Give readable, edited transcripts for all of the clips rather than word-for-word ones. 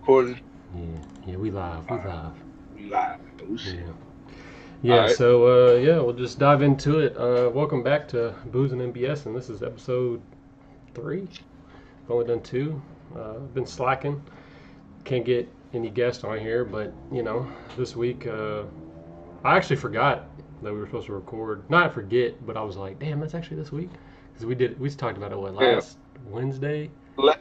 recording. Yeah, we live, we All right, live. we live. Oh shit. Yeah, All yeah. right. So yeah, we'll just dive into it. Welcome back to Boozin B S'in, and this is episode 3. I've only done 2. Been slacking. Can't get any guests on here, but this week I actually forgot that we were supposed to record. Not forget, but I was like, damn, that's actually this week because we talked about it Yeah. last Wednesday.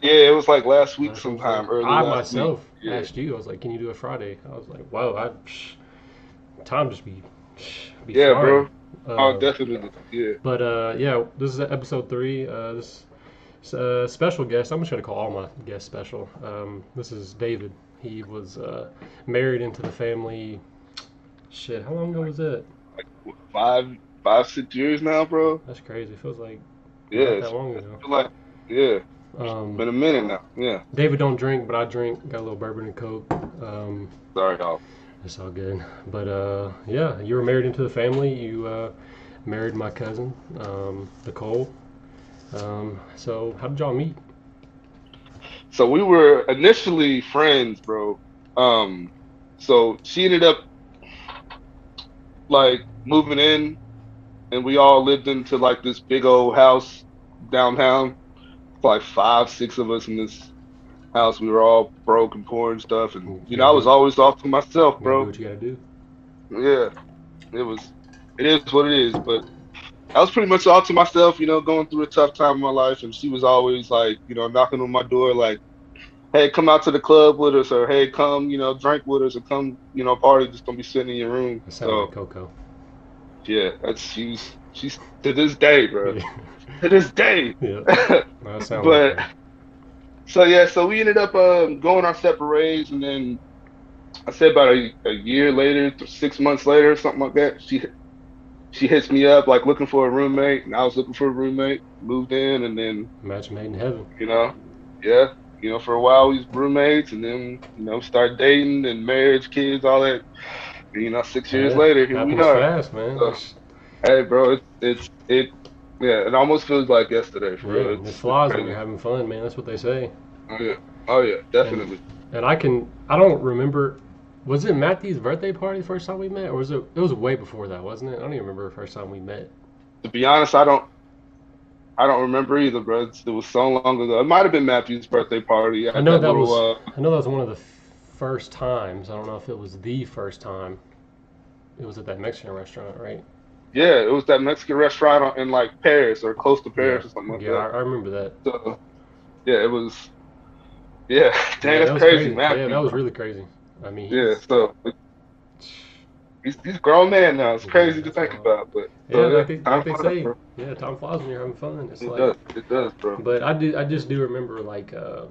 Yeah, it was like last week Last Wednesday, sometime, early I last week. myself Yeah. asked you. I was like, "Can you do a Friday?" I was like, "Whoa, time just be Yeah, flying." bro. Oh, Uh, definitely. Yeah. but yeah, this is episode 3. This special guest. I'm just gonna call all my guests special. This is David. He was married into the family. Shit, how long ago was it? What, 5, 6 years now, bro. That's crazy. It feels like not Yeah. that long I ago. feel like, yeah, Um, been a minute now. Yeah. David don't drink, but I drink. Got a little bourbon and coke. Um, Sorry, y'all. It's all good. But yeah, you were married into the family. You married my cousin, Nicole. So how did y'all meet? So we were initially friends, bro. Um, so she ended up like moving in, and we all lived into like this big old house downtown. Like 5, 6 of us in this house. We were all broke and poor and stuff, and You I gotta was do. always off to myself, You gotta do bro. what you gotta do. Yeah, it was. It is what it is. But I was pretty much all to myself, going through a tough time in my life, and she was always like, knocking on my door, like, "Hey, come out to the club with us," or "Hey, come, drink with us," or "Come, party. Just don't be sitting in your room." It sounds like So Coco. yeah, that's she's to this day, bro. Yeah, To this day. yeah. That sounds like But her. so yeah, so we ended up going our separate ways, and then I said about a year later, 6 months later, something like that. She hits me up like looking for a roommate, and I was looking for a roommate. Moved in, and then Match made in heaven. you know, yeah, for a while we was roommates, and then started dating and marriage, kids, all that. And, 6 years Yeah, later, here we happens are. fast, man. So hey, bro, yeah, it almost feels like yesterday for Yeah, real. it It's flies when you're crazy. having fun, man. That's what they say. Oh yeah, oh yeah, And definitely. I don't remember. Was it Matthew's birthday party the first time we met, or was it? It was way before that, wasn't it? I don't even remember the first time we met. To be honest, I don't remember either, bro. It was so long ago. It might have been Matthew's birthday party I at know that that little. was I know that was one of the first times. I don't know if it was the first time. It was at that Mexican restaurant, right? Yeah, it was that Mexican restaurant in like Paris or close to Yeah, Paris or something like yeah, that. I remember that. So yeah, it was. Yeah, dang, Yeah, that that's was crazy, crazy. Yeah, that Matthew, was bro. really crazy. I mean, Yeah, so he's a grown man now. It's yeah, crazy to that's think wild. about, but Yeah, so yeah, like time they flies, say, bro. yeah, time flies when you're having fun. It's It like, does, it does, bro. but I just do remember like I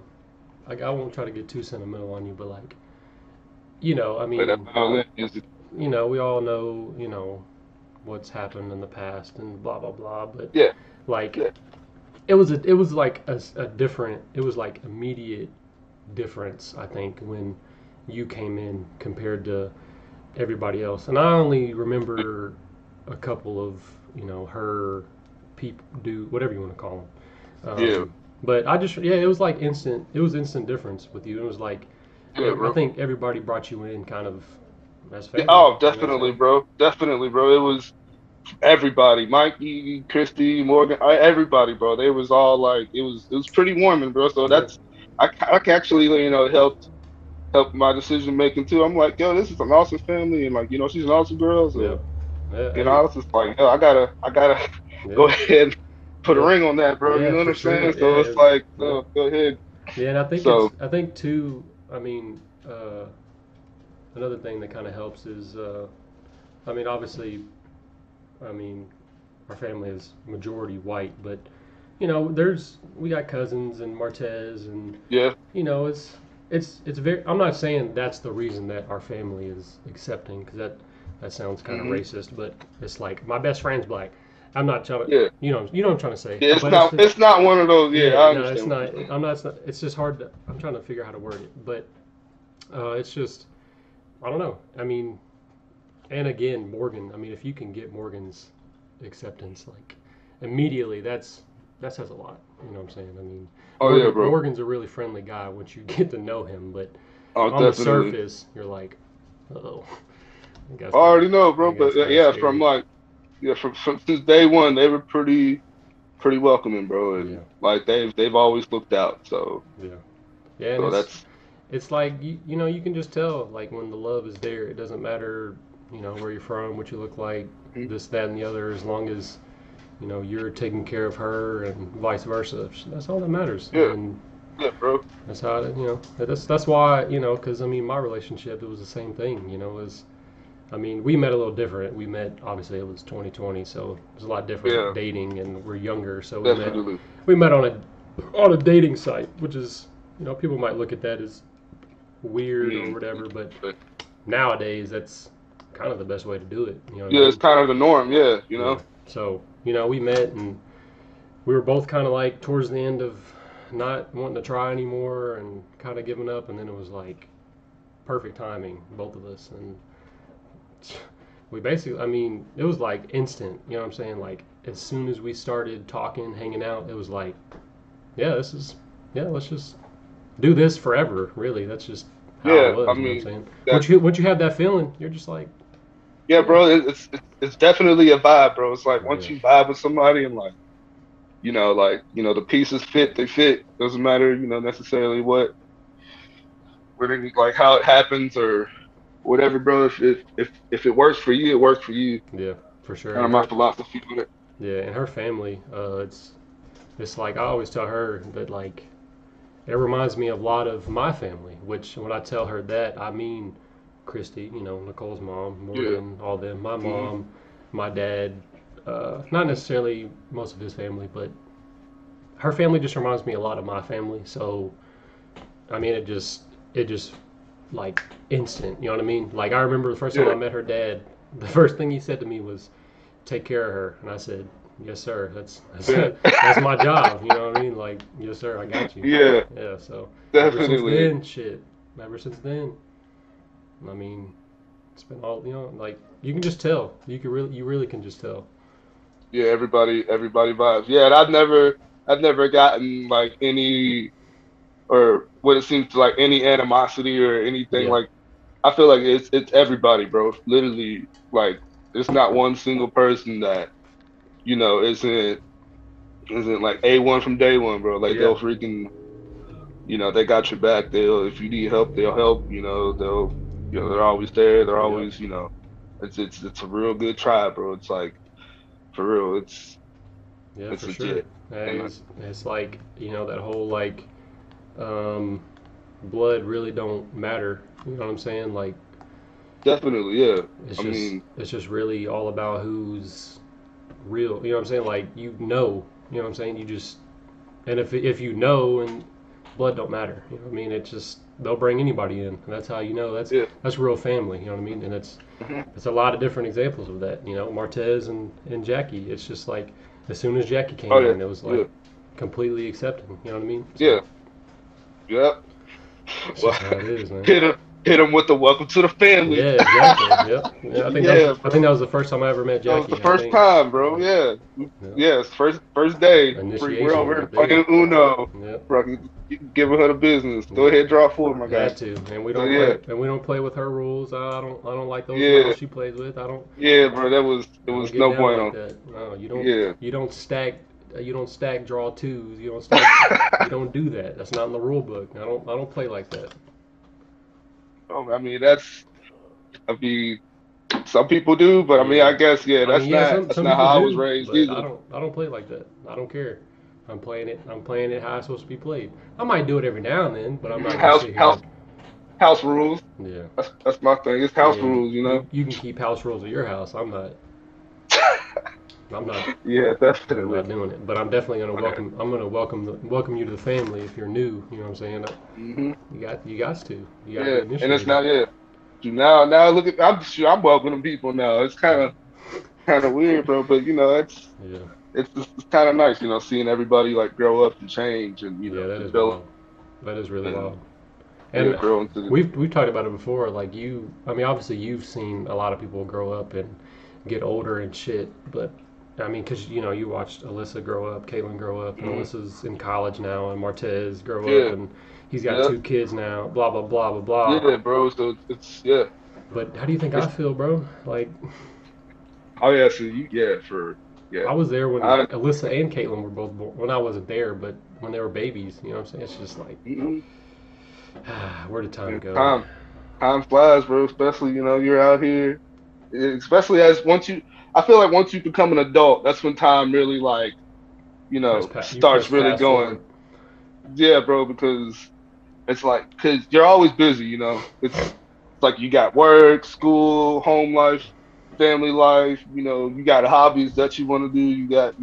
won't try to get too sentimental on you, but like, I Play that mean, violin music. we all know, what's happened in the past and blah blah blah, but Yeah, like yeah. it was like a different, it was like immediate difference, I think, when you came in compared to everybody else. And I only remember a couple of, her people, do whatever you want to call them. Yeah, But I just, yeah, it was like instant, it was instant difference with you. It was like, yeah, I bro. think everybody brought you in kind of as Yeah, family. oh, You know what I'm definitely, saying? bro. Definitely, bro. It was everybody, Mikey, Christy, Morgan, everybody, bro. They was all like, it was pretty warming, bro. So Yeah. I actually, helped my decision making too. I'm like, yo, this is an awesome family, and like, she's an awesome girl. Yeah. So, Yeah. Hey. I was just like, yo, I gotta go Yeah. ahead and put a Yeah. ring on that, bro. You Yeah, know what for I'm sure. saying? So Yeah. it's like, Yeah. go ahead. Yeah. And So I think too, I mean, another thing that kind of helps is, I mean, obviously, I mean, our family is majority white, but we got cousins and Martez, and yeah, it's very. I'm not saying that's the reason that our family is accepting, because that sounds kind of hmm racist, but it's like my best friend's black. I'm not trying to, yeah, you know what I'm trying to say, yeah. It's but it's not just, it's not one of those. Yeah, yeah, I no, it's understand what not. you're saying. I'm not. It's, not, it's just hard to. I'm trying to figure out how to word it, but it's just I don't know. I mean, and again, Morgan. I mean, if you can get Morgan's acceptance like immediately, that says a lot. You know what I'm saying? I mean, Oh yeah, bro. Morgan's a really friendly guy once you get to know him, but Oh, on the definitely. surface, you're like, oh, I I gotta start, already know, I bro. gotta But start yeah, from scared. like yeah, from since day one, they were pretty welcoming, bro, and Yeah, like they've always looked out. yeah, yeah, and So that's it's like you know you can just tell like when the love is there. It doesn't matter where you're from, what you look like, mhm. this, that, and the other. As long as you're taking care of her and vice versa. That's all that matters. Yeah, And yeah, bro. that's how that's why because I mean my relationship it was the same thing. As I mean we met a little different. We met obviously it was 2020, so it was a lot different Yeah, dating, and we're younger, so definitely. we met on a dating site, which is people might look at that as I weird or mean, whatever, but nowadays that's kind of the best way to do it. You know what I yeah, it's mean? kind of the norm. Yeah, Yeah. So we met and we were both kind of like towards the end of not wanting to try anymore and kind of giving up, and then it was like perfect timing, both of us, and we basically, I mean, it was like instant. You know what I'm saying? Like as soon as we started talking, hanging out, it was like, yeah, let's just do this forever. Really, that's just how it yeah. I was. You know what I'm mean, saying? that Once you have that feeling, you're just like, yeah, yeah, bro. It's definitely a vibe, bro. It's like once yeah, you vibe with somebody and the pieces fit, they fit. Doesn't matter, necessarily what it, like how it happens or whatever, bro. If it works for you, it works for you. yeah, for sure. Kind of And my her, philosophy on it. yeah, and her family, it's like I always tell her that like it reminds me a lot of my family. Which when I tell her that, I mean Christy, Nicole's mom, Yeah. Morgan, all them. My Hmm. mom, my dad, not necessarily most of his family, but her family just reminds me a lot of my family. So I mean, it just like instant. You know what I mean? Like I remember the first time I Yeah. met her dad. The first thing he said to me was, "Take care of her," and I said, "Yes, sir. Yeah. That's my job." You know what I mean? Like, yes, sir. I got you. Yeah. Yeah. So ever since Definitely. then, shit. Ever since then, I mean, it's been all like you can just tell. You really can just tell. Yeah. Everybody vibes. Yeah. And I've never gotten like any or what it seems to like any animosity or anything Yeah. like. I feel like it's everybody, bro. Literally, like it's not one single person that isn't like A1 from day one, bro. Like Yeah. they'll freaking, they got your back. They'll if you need help, they'll help. They're always there. They're Yep. always, it's a real good tribe, bro. It's like for real, Yeah, it's for sure. legit. And And it's like that whole like um, blood really don't matter. You know what I'm saying? Like definitely, yeah. it's I just mean, it's just really all about who's real. You know what I'm saying? Like you know what I'm saying? You just and if you know and blood don't matter. You know what I mean? It's just they'll bring anybody in, and that's how you know yeah. that's real family. You know what I mean? And Hmm. it's a lot of different examples of that. Martez and Jackie. It's just like as soon as Jackie Oh came yeah, in, it was yeah, like completely accepted. You know what I mean? So yeah, yeah. it's Well, just how it is, man. hit him with the welcome to the family. Yeah, exactly. Yep. Yeah, Yeah, I think bro. that was the first time I ever met That was the Jackie. I first think. time, bro. Yeah. Yeah. Yeah. Yes, first day. We're Initiation over here right there. playing Uno. Yep. Bro, giving her the business. Go Yep. ahead, draw four, my guy. Had to, and So yeah, we don't play with her rules. I don't like those yeah, girls she plays with. yeah, bro. It I don't was get no down like bueno. that. No, Yeah. you don't stack you don't stack draw twos. You don't stack you don't do that. That's not in the rule book. I don't play like that. Oh, I mean, I mean, some people do, but I mean, Yeah. I guess yeah, I mean, that's yeah, not that's some not people how I was do, raised but either. I don't play like that. I don't care. I'm playing it how it's supposed to be played. I might do it every now and then, but I'm not Mhm. gonna House sit here. house house rules. Yeah. That's my thing. It's Yeah, house rules. you can keep house rules at your house. I'm not Yeah, I'm definitely. not doing it. But I'm definitely gonna Okay. welcome you to the family if you're new. You know what I'm saying? Hmm. You got to Yeah, be and it's initiated. not yeah. Now look at I'm sure I'm welcoming people now. It's kind of weird, bro. But Yeah, it's kind of nice, seeing everybody like grow up and change and yeah, that is develop wild. That is really and wild. yeah, And grow into the we've talked about it before. Like I mean, obviously you've seen a lot of people grow up and get older and shit. But I mean, because you watched Alyssa grow up, Caitlin grow up, and Hmm. Alyssa's in college now, and Martez grow up, Yeah, and he's got yeah, 2 kids now. Blah blah blah blah blah. yeah, bro. So it's yeah. But how do you think I It's feel, bro? Like, oh yeah. So you yeah for yeah. I was there when I Alyssa and Caitlin were both born. When I wasn't there, but when they were babies, you know what I'm saying? It's just like, mm where did time yeah, go? time flies, bro. Especially you're out here. Especially as once you, I feel like once you become an adult, that's when time really like You press starts really fast going. forward. Yeah, bro. Because it's like because you're always busy. It's like you got work, school, home life, family life. You got hobbies that you want to do. You got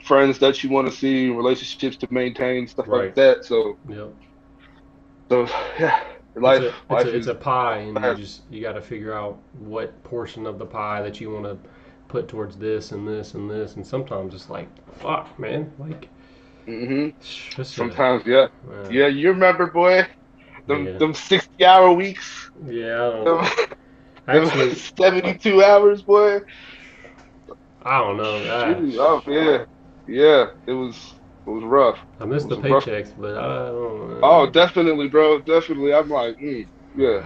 friends that you want to see, relationships to maintain, stuff like Right. that. So Yep. so yeah, It's life a it's a life it's is a pie, and fast. you got to figure out what portion of the pie that you want to put towards this and this and this, and sometimes it's like, fuck, man, like Hmm. it's a Sometimes, yeah, uh, yeah. You remember, boy, them yeah, them 60-hour weeks, yeah. I don't them, them actually. 72 hours, boy. I don't know. Shoot, oh yeah, yeah. It was rough. I It miss the was a rough. paychecks, but I Oh, don't. definitely, bro. Definitely. I'm like, yeah.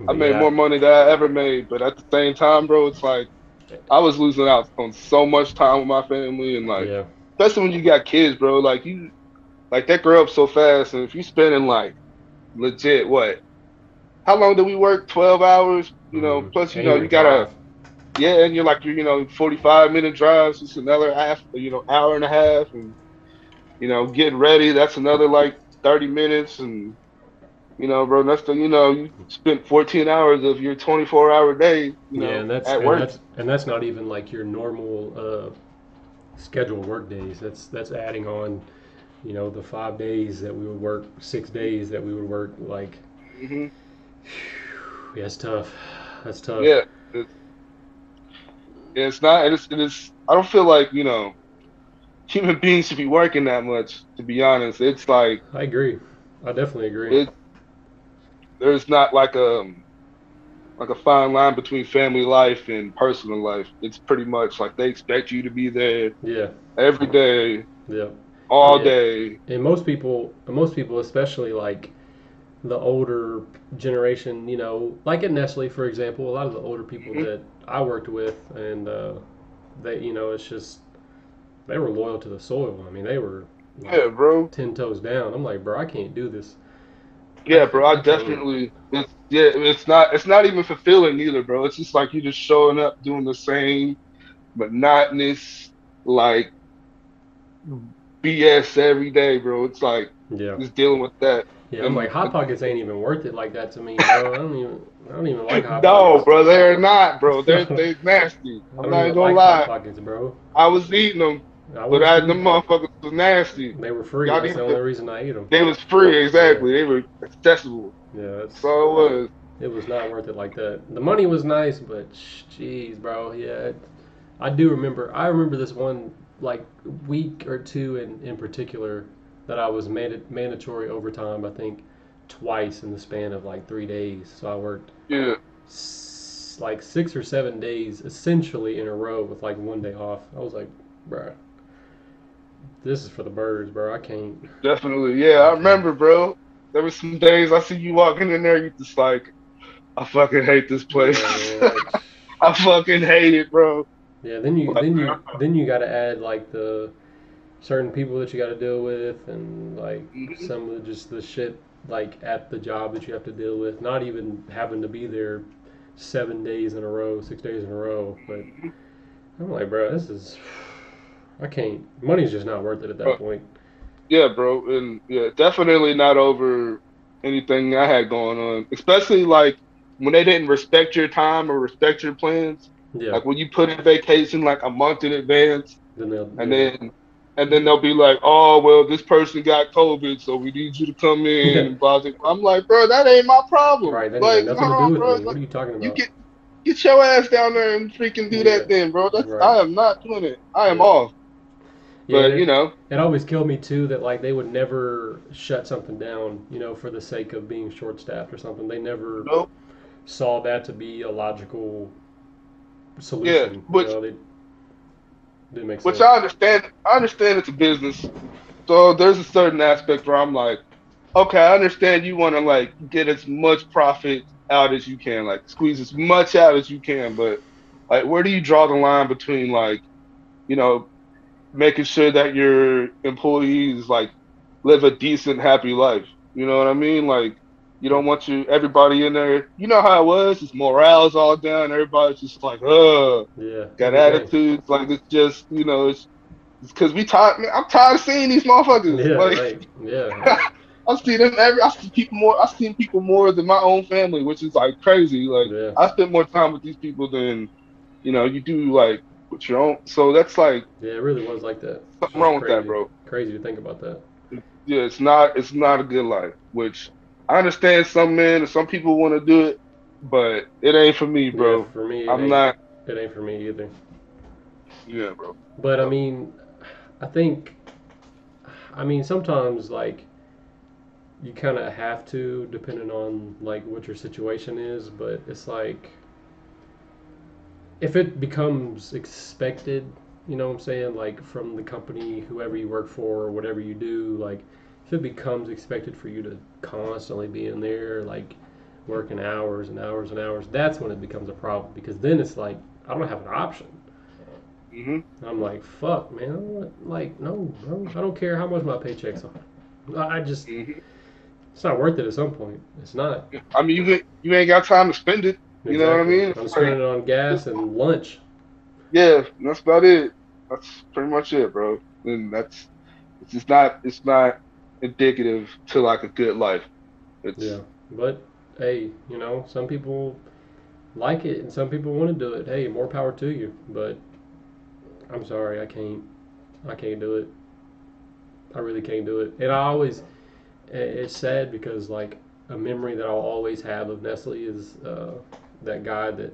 I But made yeah, more money than I ever made, but at the same time, bro, it's like I was losing out on so much time with my family, and like, yeah. especially when you got kids, bro. Like that grow up so fast, and if you spending like legit what? How long did we work? 12 hours. Plus And you got to you gotta drive. yeah, and you're like 45-minute drives. It's another half, hour and a half, and getting ready. That's another like 30 minutes, and bro, that's you spent 14 hours of your 24-hour day, Yeah, and that's at and work. that's and that's not even like your normal scheduled work days. That's adding on, the 5 days that we would work, 6 days that we would work. Like, Hmm. yeah, it's tough. That's tough. Yeah, it's not. It is. I don't feel like human beings should be working that much. To be honest, it's like I agree. I definitely agree. it. There's not like a fine line between family life and personal life. It's pretty much like they expect you to be there Yeah, every day, yeah. all Yeah, day. and most people, especially like the older generation, like at Nestle, for example, a lot of the older people Hmm. that I worked with, and it's just they were loyal to the soil. I mean, they were like Yeah, bro. 10 toes down. I'm like, bro, I can't do this. Yeah, bro. I I can't. definitely. Yeah. It's not even fulfilling either, bro. It's just like you just showing up doing the same monotonous like BS every day, bro. It's like Yeah, just dealing with that. yeah. I'm like, And hot pockets ain't even worth it like that to me, bro. I don't even like hot no, pockets. bro, they're not, bro. They're I they nasty. I'm don't not even even gonna like hot lie. pockets, bro. I was eating them, I but was too. them motherfuckers was nasty. They were free. Y'all That's the need only to. reason I ate them. They was free, Yeah, exactly. They were accessible. yeah. That's all it was. It was not worth it like that. The money was nice, but jeez, bro. Yeah, I do remember. I remember this one like week or two in particular that I was mandatory overtime. I think twice in the span of like 3 days. So I worked Yeah, like 6 or 7 days essentially in a row with like one day off. I was like, bro, this is for the birds, bro. I can't. definitely. Yeah, I I can't. remember, bro. There were some days I see you walking in there, you just like, I fucking hate this place. Yeah, man. Like, I fucking hate it, bro. yeah. Then you Like, then you then you got to add like the certain people that you got to deal with, and like mhm. some of just the shit like at the job that you have to deal with. Not even having to be there 7 days in a row, 6 days in a row. But I'm like, bro, this is I can't. Money's just not worth it at that Bro, point. yeah, bro, and yeah, definitely not over anything I had going on. Especially like when they didn't respect your time or respect your plans. Yeah. Like when you put in vacation like a month in advance, Then they'll and yeah. then they'll be like, "Oh, well, this person got COVID, so we need you to come in." Yeah. And blah, blah. I'm like, bro, that ain't my problem. Right. That ain't got Like, nothing to hold do on, with bro. me. What Like, are you talking you about? get your ass down there and freaking do Yeah. that then, bro. Right. I am not doing it. I am Yeah. off. Yeah. But It always killed me too that like they would never shut something down, for the sake of being short staffed or something. They never nope. saw that to be a logical Yeah, solution. but Didn't make which sense. I understand. I understand it's a business, so there's a certain aspect where I'm like, okay, I understand you want to like get as much profit out as you can, like squeeze as much out as you can, but like, where do you draw the line between like, you know, making sure that your employees like live a decent, happy life? You know what I mean? Like, you don't want everybody in there. You know how it was? It's morale's all down. Everybody's just like, Yeah, got every day. attitudes. Like it's just, it's because we tired. Man, I'm tired of seeing these motherfuckers. Yeah, Like right. Yeah, I see them every. I see people more. I seen people more than my own family, which is like crazy. Like yeah, I spend more time with these people than you do like with your own. So that's like yeah. It really was like that. It's something just wrong with that, crazy, bro. crazy to think about that. Yeah, it's not. It's not a good life. Which I understand some men and some people want to do it, but it ain't for me, Yeah, bro. for me, it I'm ain't. not. It ain't for me either. Yeah, bro. But I So, mean, I think, I mean, sometimes like you kind of have to, depending on like what your situation is. But it's like if it becomes expected, you know what I'm saying, like from the company, whoever you work for, or whatever you do, like if it becomes expected for you to constantly be in there, like working hours and hours and hours, that's when it becomes a problem because then it's like I don't have an option. hmm I'm like, fuck, man. Like, no, bro. I don't care how much my paychecks are. I just, hmm it's not worth it at some point. It's not. I mean, you ain't got time to spend it. You know what I Exactly. mean? I'm Like, spending it on gas and lunch. yeah, that's about it. That's pretty much it, bro. And it's just not. It's not indicative to like a good life. Yeah. It's But, hey, some people like it and some people want to do it. Hey, more power to you. But I'm sorry, I can't. I can't do it. I really can't do it. And I always, it's sad because, like, a memory that I'll always have of Nestle is that guy that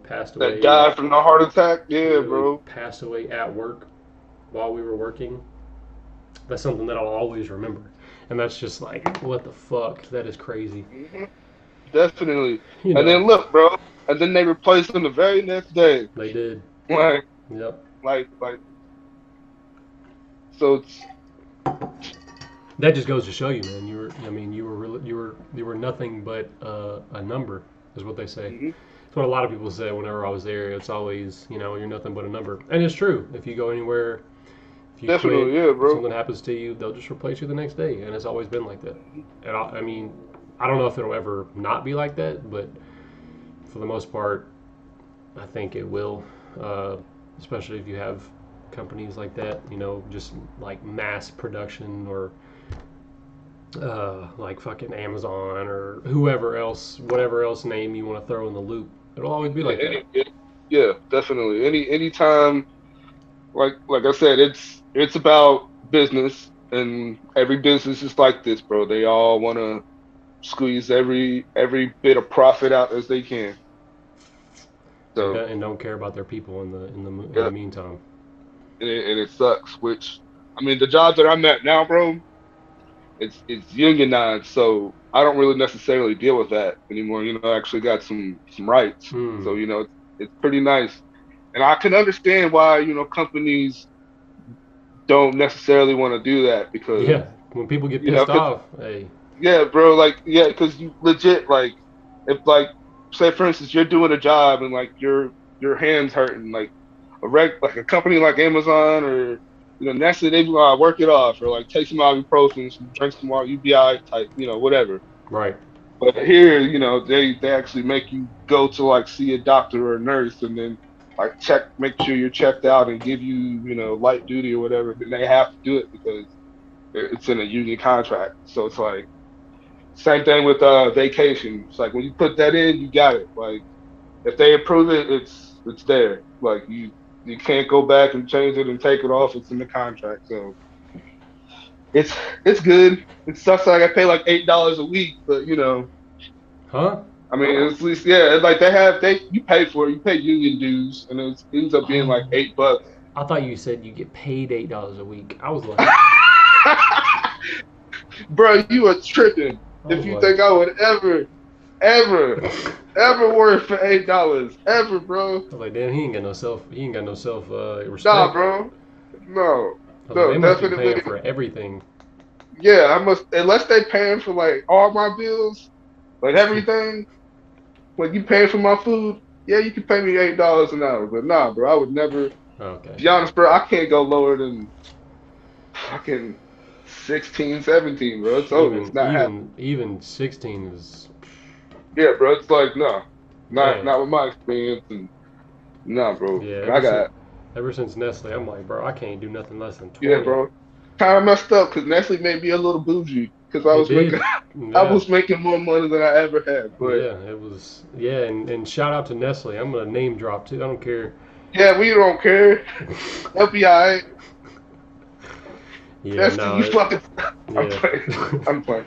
passed that away. guy from the heart attack. Yeah, Literally bro. passed away at work while we were working. That's something that I'll always remember, and that's just like, what the fuck? That is crazy. hmm Definitely. You And know, then look, bro. And then they replaced him the very next day. they did. Like, Yep. like. So it's. That just goes to show you, man. I mean, you were nothing but a number, is what they say. hmm It's what a lot of people say whenever I was there. It's always, you're nothing but a number, and it's true. If you go anywhere, if you quit, Definitely, yeah, if bro. something happens to you, they'll just replace you the next day, and it's always been like that. And I mean, I don't know if it'll ever not be like that, but for the most part, I think it will. Uh, Especially if you have companies like that, just like mass production or like fucking Amazon or whoever else, whatever else name you want to throw in the loop. It'll always be Yeah, like that. yeah, definitely. Anytime, like I said, it's about business, and every business is like this, bro. They all want to squeeze every bit of profit out as they can. And So don't care about their people in the yeah, meantime. and it sucks. Which I mean, the jobs that I'm at now, bro, it's unionized, so I don't really necessarily deal with that anymore. I actually got some rights, Hmm. so it's pretty nice, and I can understand why companies don't necessarily want to do that because Yeah. When people get you know, pissed because off, hey, yeah, bro, like yeah, because you legit like if like say for instance you're doing a job and like your hands hurting like like a company like Amazon or Nestle they be like work it off or like take some ibuprofen, drink some more UBI type whatever. right, But here they actually make you go to like see a doctor or a nurse and then like make sure you're checked out and give you light duty or whatever. Then they have to do it because it's in a union contract. So it's like same thing with vacation. It's like when you put that in, you got it. Like if they approve it, it's there. Like you can't go back and change it and take it off. It's in the contract. So it's it's good. It sucks like I pay like $8 a week, but huh? I mean it's at least yeah, it's like they you pay for it, you pay union dues, and it ends up being like Oh, $8. I thought you said you get paid $8 a week. I was like, Bro, you are tripping I if was you like, think I would ever. ever worth for $8, ever, bro. I was like, damn, he ain't got no self Nah, respect. bro. No, I was like, no, they must be definitely. paying for everything. Yeah, I must unless they paying for like all my bills, like everything. Like you paying for my food, yeah, you can pay me $8 an hour. But nah, bro, I would never. Okay. Be honest, bro, I can't go lower than fucking 16, 17, bro. It's over. It's Even not happening. even even 16 is Yeah, bro. It's like no, man. not with my experience and nah, bro. Yeah, And I got ever since Nestle, I'm like, bro, I can't do nothing less than yeah, 20. bro. Kind of messed up because Nestle made me a little bougie because I It was making did. I Yeah. was making more money than I ever had. But Yeah, it was. Yeah, and shout out to Nestle. I'm gonna name drop too. I don't care. yeah, we don't care. They'll be alright. Yeah, Nestle, no, you fucking. I'm yeah. playing. I'm playing.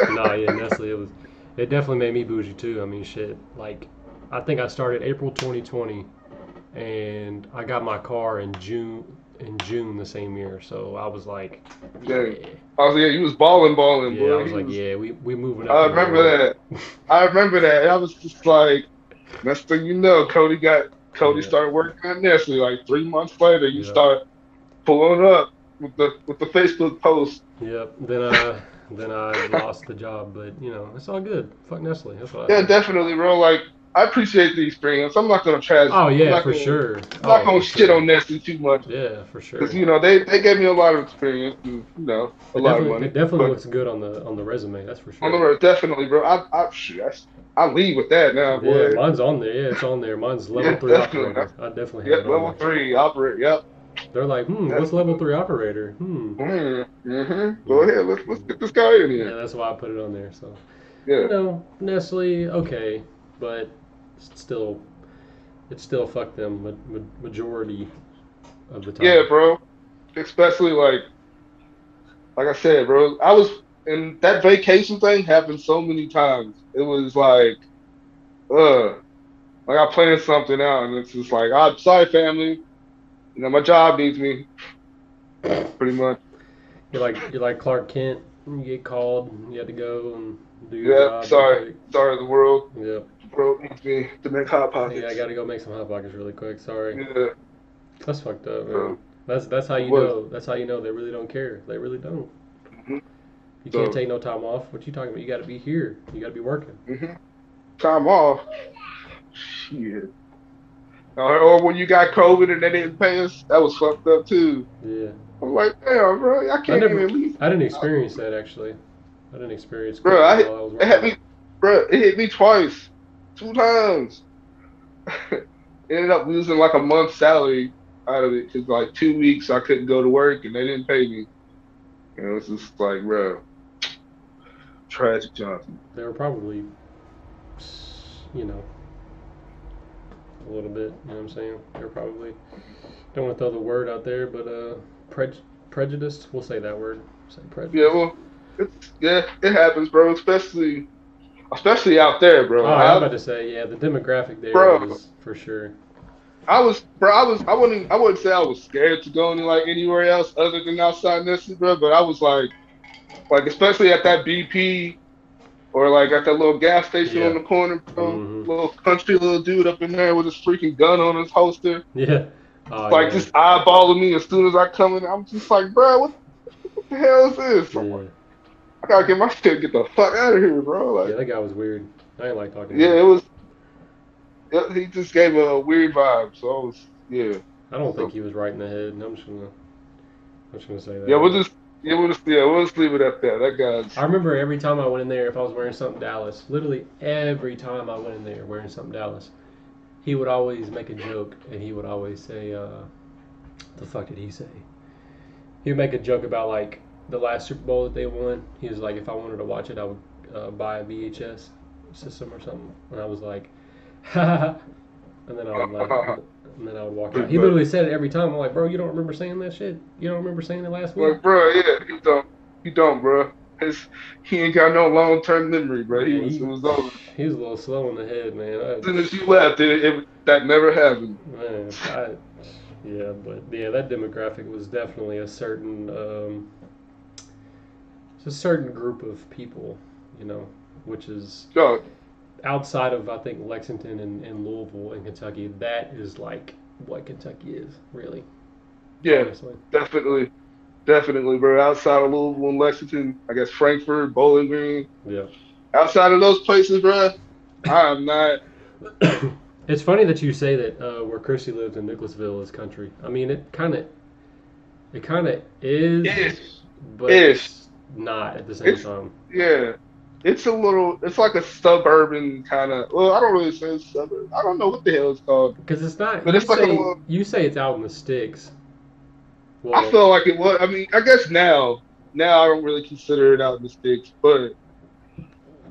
No, yeah, Nestle. It was. It definitely made me bougie too. I mean, shit. Like, I think I started April 2020, and I got my car in June. In June the same year, so I was like, Dang. yeah, I was yeah, he was balling, yeah. I boy. was He like, was. yeah, we moving up I in the remember world. that. I remember that. I was just like, next thing you know, Cody Yeah, started working at Nestle. Like 3 months later, you yeah, start pulling up with the Facebook post. yep. Then I lost the job, but you know, it's all good. Fuck Nestle. That's what I Yeah, say. definitely, bro. Like I appreciate the experience. I'm not gonna trash. Oh I'm yeah, not for gonna. sure. I'm not Oh, gonna for shit sure. on Nestle too much Yeah, for because sure. you know they gave me a lot of experience and a lot of It money. definitely But looks good on the resume. That's for on the sure. road, definitely, bro. I leave with that now, Yeah, boy. mine's on there. Yeah, it's on there. Mine's level Yeah, three definitely. operator. I definitely have Yep, it on level there. three operate. Yep, They're like, what's level definitely. three operator? Go Yeah, ahead, let's get this guy in yeah. here. That's why I put it on there. So you Yeah, know, Nestle, okay, but still, it's still fuck them majority of the yeah, time. bro. Especially like I said, bro. I was and that vacation thing happened so many times. It was uh, like I planned something out, and it's just like, I'm sorry, family. My job needs me, pretty much. You're like Clark Kent. You get called, you have to go and do your Yeah, job real quick. sorry, the world. Yep. The world needs me to make hot Hey, I pockets. gotta go make some hot pockets really quick. Sorry. Yeah, That's fucked up, man. so That's how it you was. know. That's how you know they really don't care. They really don't. hmm You can't So take no time off. What you talking about? You got to be here. You got to be working. hmm time off. Shit. Or when you got COVID and they didn't pay us, that was fucked up too. Yeah. I'm like, damn, bro, I I can't never. even leave. I didn't experience that actually. I didn't experience Bro, COVID while I was it hit working. me, bro, it hit me twice, 2 times. Ended up losing like a month's salary out of it because like 2 weeks I couldn't go to work and they didn't pay me. And it was just like, bro, tragic Johnson. They were probably, you know, a little bit. You know what I'm saying? They were probably. Don't want to throw the word out there, but prejudiced. We'll say that word. Say Yeah, prejudice. well, it happens, bro. Especially out there, Oh, bro. yeah, I'm about to say, yeah, the demographic there Bro, was for sure. I wouldn't say I was scared to go anywhere else other than outside Nessie, bro. But I was like especially at that BP or like at that little gas station on Yeah. the corner, bro. Mm-hmm. Little country little dude up in there with his freaking gun on his holster, Yeah. Oh like yeah. just eyeballing me as soon as I come in. I'm just like, bro, what the hell is this? I'm Yeah. like, I gotta get my shit, get the fuck out of here, bro. Yeah, Like, that guy was weird. I didn't like talking to yeah, him. it was. He just gave a weird vibe, so I was, yeah. I don't think So he was right in the head. I'm just gonna say yeah, that. we'll just leave it at that. That guy's. I remember every time I went in there, if I was wearing something Dallas, literally every time I went in there wearing something Dallas, he would always make a joke, and he would always say, "The fuck did he say?" He would make a joke about like the last Super Bowl that they won. He was like, if I wanted to watch it, I would buy a VHS system or something. And I was like, and then I would laugh, and then I would walk out. Pretty He much. literally said it every time. I'm like, bro, you don't remember saying that shit? You don't remember saying it last week? Like, bro, yeah, he don't, bro. He ain't got no long term memory, bro. Yeah, It was over. he was a little slow in the head, man. As soon as you left, that never happened. Yeah, but yeah, that demographic was definitely it's a certain group of people, you know. which is Yo, outside of I think Lexington and Louisville in Kentucky. That is like what Kentucky is really, yeah, honestly. definitely. Definitely, bro. Outside of Louisville and Lexington, I guess Frankfurt, Bowling Green. Yeah. Outside of those places, bro, I am not. It's funny that you say that where Chrissy lives in Nicholasville is country. I mean, it kind of is, Ish, but ish. it's not at the same It's time. yeah. It's a little. It's like a suburban kind of. Well, I don't really say it's suburban. I don't know what the hell it's called, Because it's not. but You it's like a say little. you say it's out in the sticks. I Well, feel like it was. I mean, I guess now I don't really consider it out in the sticks, but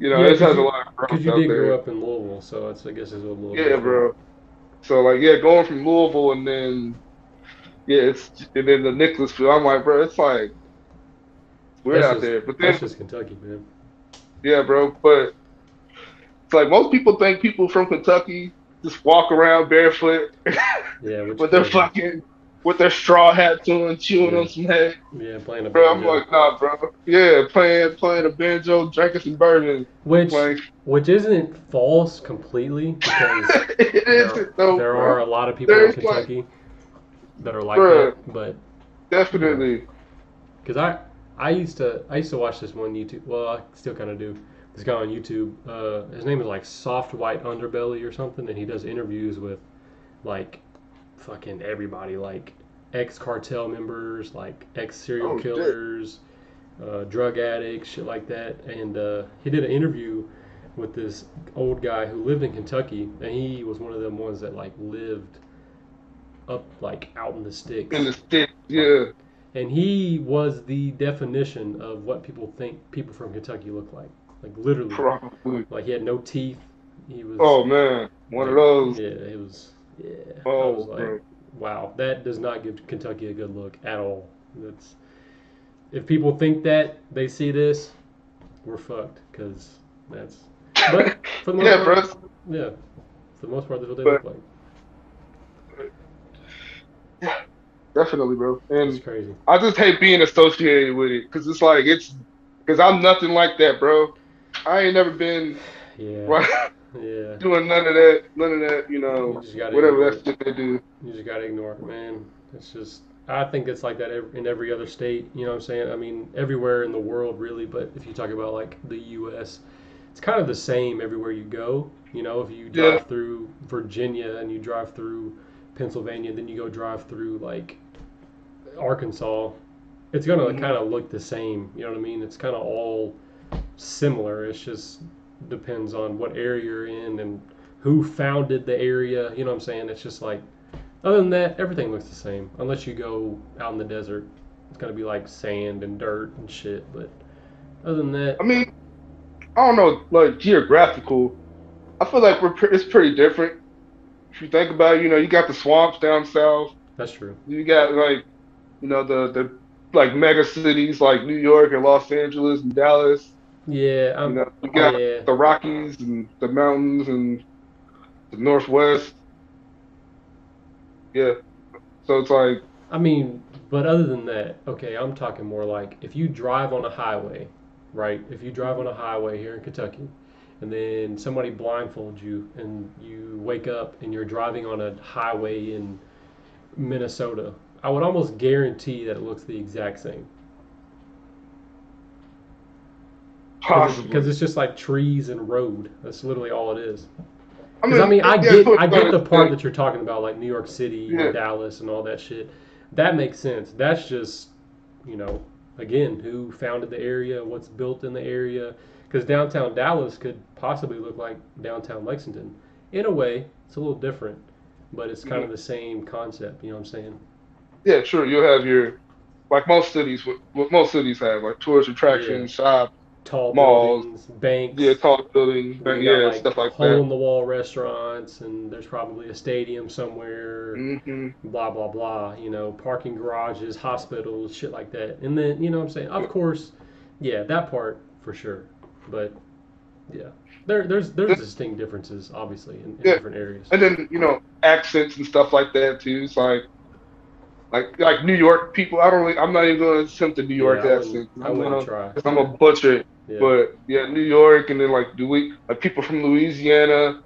yeah, it has a lot of because growth you out did grow there. up in Louisville, so it's I guess it's a little Yeah, different. bro. So like, yeah, going from Louisville and then and then the Nicholasville. I'm like, bro, it's like it's weird That's out just there. But that's then, just Kentucky, man. yeah, bro. But it's like most people think people from Kentucky just walk around barefoot Yeah, which is with their crazy. fucking with their straw hats on, chewing Yeah, on some hay. yeah, playing a Bro, I'm banjo, like, nah, bro. Yeah, playing a banjo, drinking some bourbon. which Like which isn't false completely because it there isn't though, there bro. are a lot of people in There's like, Kentucky that are like bro, that, but you know, definitely. because I used to watch this one YouTube. Well, I still kind of do. This guy on YouTube. His name is like Soft White Underbelly or something, and he does interviews with like fucking everybody, like ex cartel members, like ex serial Oh shit. killers, drug addicts, shit like that. And he did an interview with this old guy who lived in Kentucky, and he was one of them ones that like lived up like out in the In sticks, the sticks, like, yeah, and he was the definition of what people think people from Kentucky look like literally, probably. like he had no teeth. He was Oh man, one of like, those. yeah, it was, yeah. I was Oh, like, bro. wow, that does not give Kentucky a good look at all. That's if people think that they see this, we're fucked because that's. But for the most Yeah, part, bro. yeah, for the most part, that's what they look But like. yeah, definitely, bro. It's And crazy. I just hate being associated with it because it's like it's because I'm nothing like that, bro. I ain't never been Yeah, right, yeah. doing none of that, You just gotta whatever ignore that it. shit they do. You just gotta ignore it, man. It's just. I think it's like that in every other state. You know what I'm saying? I mean, everywhere in the world, really. But if you talk about like the U.S., it's kind of the same everywhere you go. You know, if you Yeah. drive through Virginia and you drive through Pennsylvania, then you go drive through like Arkansas, it's gonna Hmm. kind of look the same. You know what I mean? It's kind of all similar. It's just depends on what area you're in and who founded the area. You know what I'm saying? It's just like other than that, everything looks the same unless you go out in the desert. It's gonna be like sand and dirt and shit. But other than that, I mean, I don't know, like geographical. I feel like it's pretty different. If you think about it, you got the swamps down south. that's true. You got like, the like mega cities like New York and Los Angeles and Dallas. Yeah, You got yeah. the Rockies and the mountains and the Northwest. Yeah. So it's like, I mean, but other than that, okay, I'm talking more like if you drive on a highway, right? If you drive on a highway here in Kentucky, and then somebody blindfolds you, and you wake up and you're driving on a highway in Minnesota, I would almost guarantee that it looks the exact same because possibly. it's just like trees and road. That's literally all it is. I Because I mean, mean, I yeah, get to a I get certain the part extent. that you're talking about, like New York City and Yeah. Dallas and all that shit. That makes sense. That's just again, who founded the area, what's built in the area. Because downtown Dallas could possibly look like downtown Lexington. In a way, it's a little different, but it's kind Mhm. of the same concept. You know what I'm saying? Yeah, sure. You'll have your like most cities, what most cities have, like tourist Yeah, attractions, shops, tall malls, buildings, yeah, banks. tall buildings, Then you got yeah, like stuff like hole that. in the wall restaurants, and there's probably a stadium somewhere. Hmm. Blah blah blah. Parking garages, hospitals, shit like that. And then what I'm saying, of course, yeah, that part for sure. But yeah, there's distinct differences, obviously, in Yeah, different areas. and then accents and stuff like that too. It's like like New York people. I'm not even going to attempt the New Yeah, York accent. I wouldn't try. Cause I'm a butcher it. Yeah, But yeah, New York, and then like like people from Louisiana,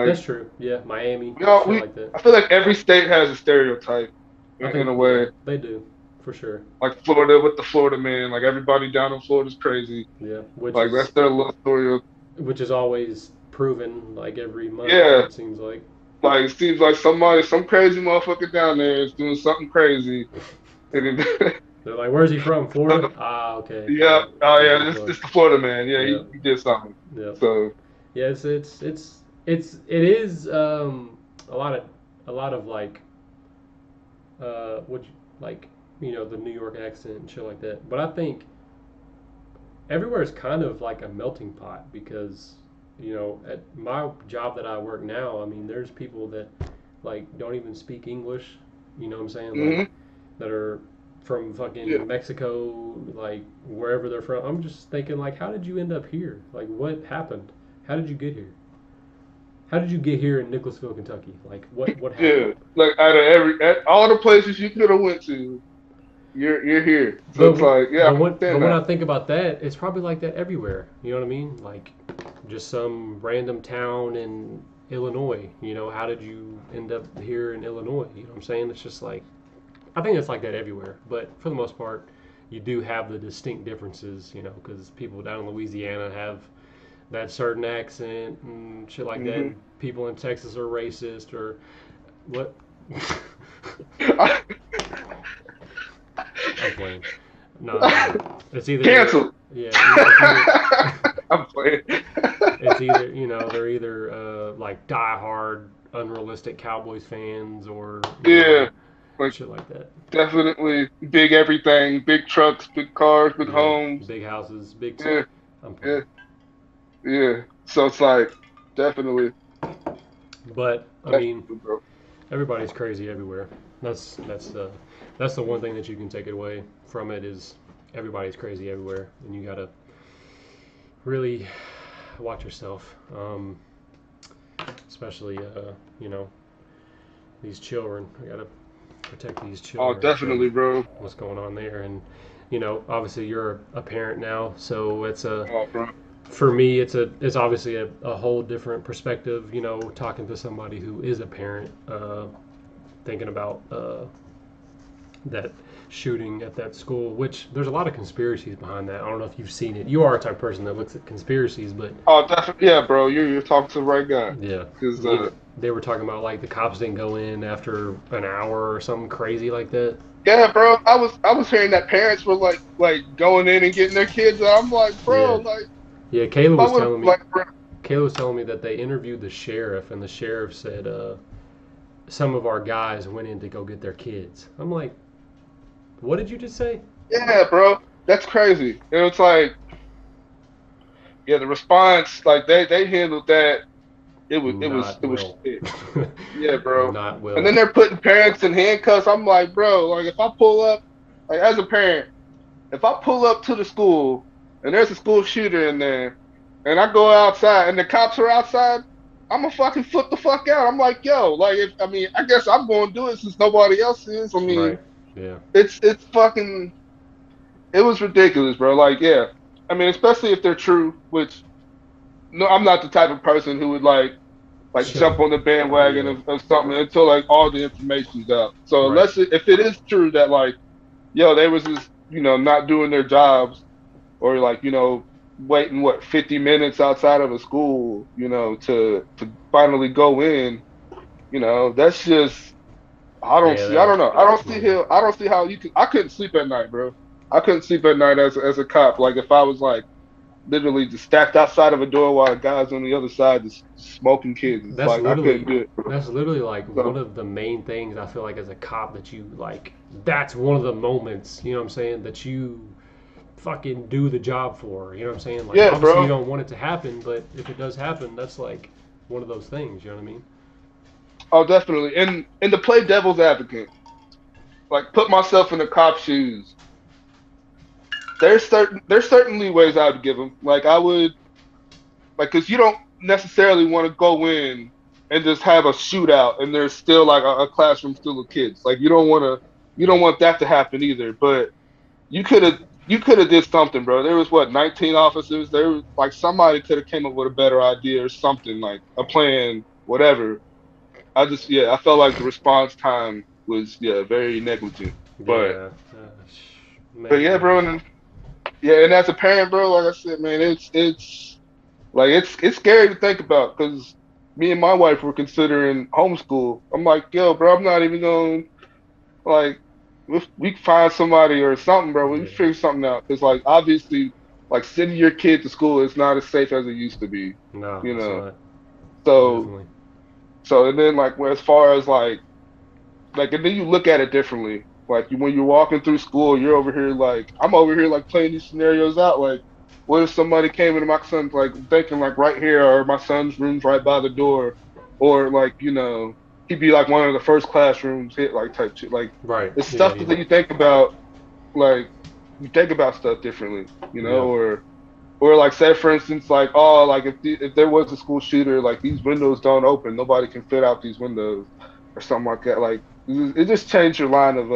that's like true. Yeah, Miami, we all shit we. like that. I feel like every state has a stereotype I in think, a yeah, way. they do, for sure. Like Florida with the Florida man, like everybody down in Florida's crazy. Yeah, which Like that's is their little story of which is always proven like every month. yeah. It seems like. Like it seems like some crazy motherfucker down there is doing something crazy, and then They're like, "Where's he from? Florida?" Ah, okay. yeah, Yeah, oh he's yeah, from it's Florida. the Florida man. Yeah, Yeah, he did something. yeah, So yeah. It is a lot of like what like the New York accent and shit like that. But I think everywhere is kind of like a melting pot because at my job that I work now, I mean, there's people that like don't even speak English. You know what I'm saying? Like hmm that are from yeah, fucking Mexico, like wherever they're from. I'm just thinking like, how did you end up here? Like, what happened? How did you get here? How did you get here in Nicholasville, Kentucky? Like, what happened? yeah. Like out of at all the places you could have went to, you're here. So it's But like yeah, I but understand when that. I think about that, it's probably like that everywhere. You know what I mean? Like just some random town in Illinois. How did you end up here in Illinois? You know what I'm saying? It's just like I think it's like that everywhere. But for the most part, you do have the distinct differences. Because people down in Louisiana have that certain accent and shit like that. hmm And people in Texas are racist or what? I'm playing. No, it's either Canceled. yeah, it's either I'm playing. it's either they're either like diehard unrealistic Cowboys fans or Yeah, like shit like that. definitely big everything, big trucks, big cars, big Yeah, homes. big houses, big. Yeah, I'm playing, yeah, yeah. So it's like definitely, but I mean definitely, bro. everybody's crazy everywhere. That's the one thing that you can take away from it is everybody's crazy everywhere, and you gotta really watch yourself, especially you know these children. We gotta protect these Oh, children from definitely, bro. what's going on there, and obviously you're a parent now, so it's a Oh, bro. for me it's obviously a whole different perspective. Talking to somebody who is a parent, thinking about that shooting at that school, which there's a lot of conspiracies behind that. I don't know if you've seen it. You are a type of person that looks at conspiracies, but Oh, definitely, yeah, bro. You're talking to the right guy. yeah, Cause they were talking about like the cops didn't go in after an hour or something crazy like that. yeah, bro. I was hearing that parents were like going in and getting their kids out. I'm like, bro, Yeah, like yeah. if I would have like, bro, Kayla was telling me that they interviewed the sheriff, and the sheriff said some of our guys went in to go get their kids. I'm like, what did you just say? yeah, bro, that's crazy. And it's like, yeah, the response, like they handled that. Not It was well. shit. Yeah, bro. Not And well. then they're putting parents in handcuffs. I'm like, bro, like if I pull up, like as a parent, if I pull up to the school and there's a school shooter in there, and I go outside and the cops are outside, I'm gonna fucking flip the fuck out. I'm like, yo, like if I mean, I guess I'm gonna do it since nobody else is. I mean, Right. Yeah. it's fucking, it was ridiculous, bro. Like, yeah, I mean, especially if they're true, which no, I'm not the type of person who would like Sure. jump on the bandwagon Yeah. of something until like all the information's out. So Right. if it is true that like, yo, they was just not doing their jobs or like waiting 50 minutes outside of a school to finally go in, that's just Yeah. I That. don't know, Yeah. I don't see how you could. I couldn't sleep at night, bro. I couldn't sleep at night as a cop. Like if I was like literally just stacked outside of a door while the guys on the other side just smoking kids. It's That's like I couldn't literally do it. that's literally like one So of the main things I feel like as a cop that you like. That's one of the moments. You know what I'm saying? That you fucking do the job for. You know what I'm saying? Like yeah, obviously you bro. don't want it to happen, but if it does happen, that's like one of those things. You know what I mean? Oh, definitely. And to play devil's advocate, like put myself in the cop's shoes. There's certainly ways I would give them. Like I would like because you don't necessarily want to go in and just have a shootout and there's still like a classroom full of kids. Like you don't want to. you don't want that to happen either. But you could have did something, bro. There was what 19 officers. There was like somebody could have came up with a better idea or something like a plan, whatever. I felt like the response time was very negligent. But Yeah, but yeah, man. bro, and as a parent, bro, like I said, man, it's scary to think about because me and my wife were considering homeschool. I'm like, yo, bro, I'm not even going like we can find somebody or something, bro. We can Yeah, figure something out because like obviously, like sending your kid to school is not as safe as it used to be, no, you it's know. not. So Definitely. and then like as far as and then you look at it differently. Like when you're walking through school, you're over here like I'm over here like playing these scenarios out. Like, what if somebody came into my son's like thinking like right here or my son's room's right by the door, or like he'd be like one of the first classrooms hit like type shit. Like Right. it's Yeah, stuff yeah, that you think about. Like you think about stuff differently, yeah. or like say for instance like oh like if there was a school shooter like these windows don't open, nobody can fit out these windows or something like that. Like it just changed your line of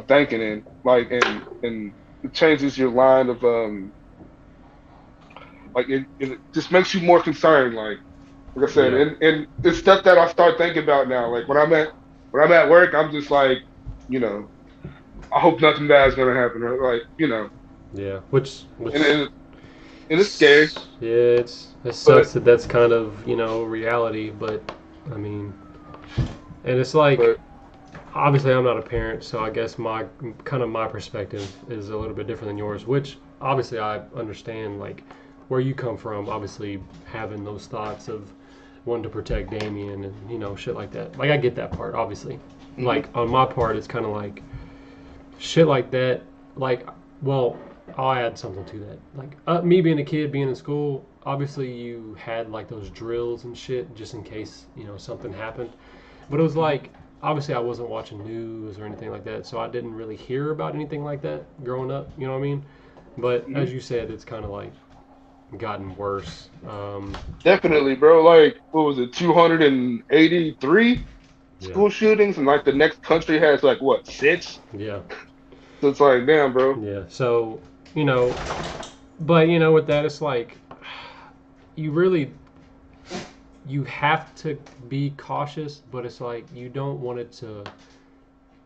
thinking and like and it changes your line of like it just makes you more concerned. Like I said, Yeah. and it's stuff that I start thinking about now. Like when I'm at work, I'm just like you know I hope nothing bad is gonna happen. Or like Yeah. and Which and, and it's scary, yeah, it but sucks that that's kind of reality, but I mean, and it's like but obviously I'm not a parent, so I guess my perspective is a little bit different than yours, which obviously I understand like where you come from, obviously having those thoughts of wanting to protect Damien and shit like that. Like I get that part, obviously. mhm, Like on my part, it's kind of like shit like that. Like, well, I'll add something to that. Like me being a kid, being in school, obviously you had like those drills and shit just in case something happened. But it was mhm, like obviously I wasn't watching news or anything like that, so I didn't really hear about anything like that growing up. You know what I mean? But mhm. as you said, it's kind of like gotten worse. Definitely, bro. Like what was it, 283 Yeah, school shootings, and like the next country has like what, six? yeah, So it's like, damn, bro. yeah. So you know, but with that, it's like you really you have to be cautious, but it's like you don't want it to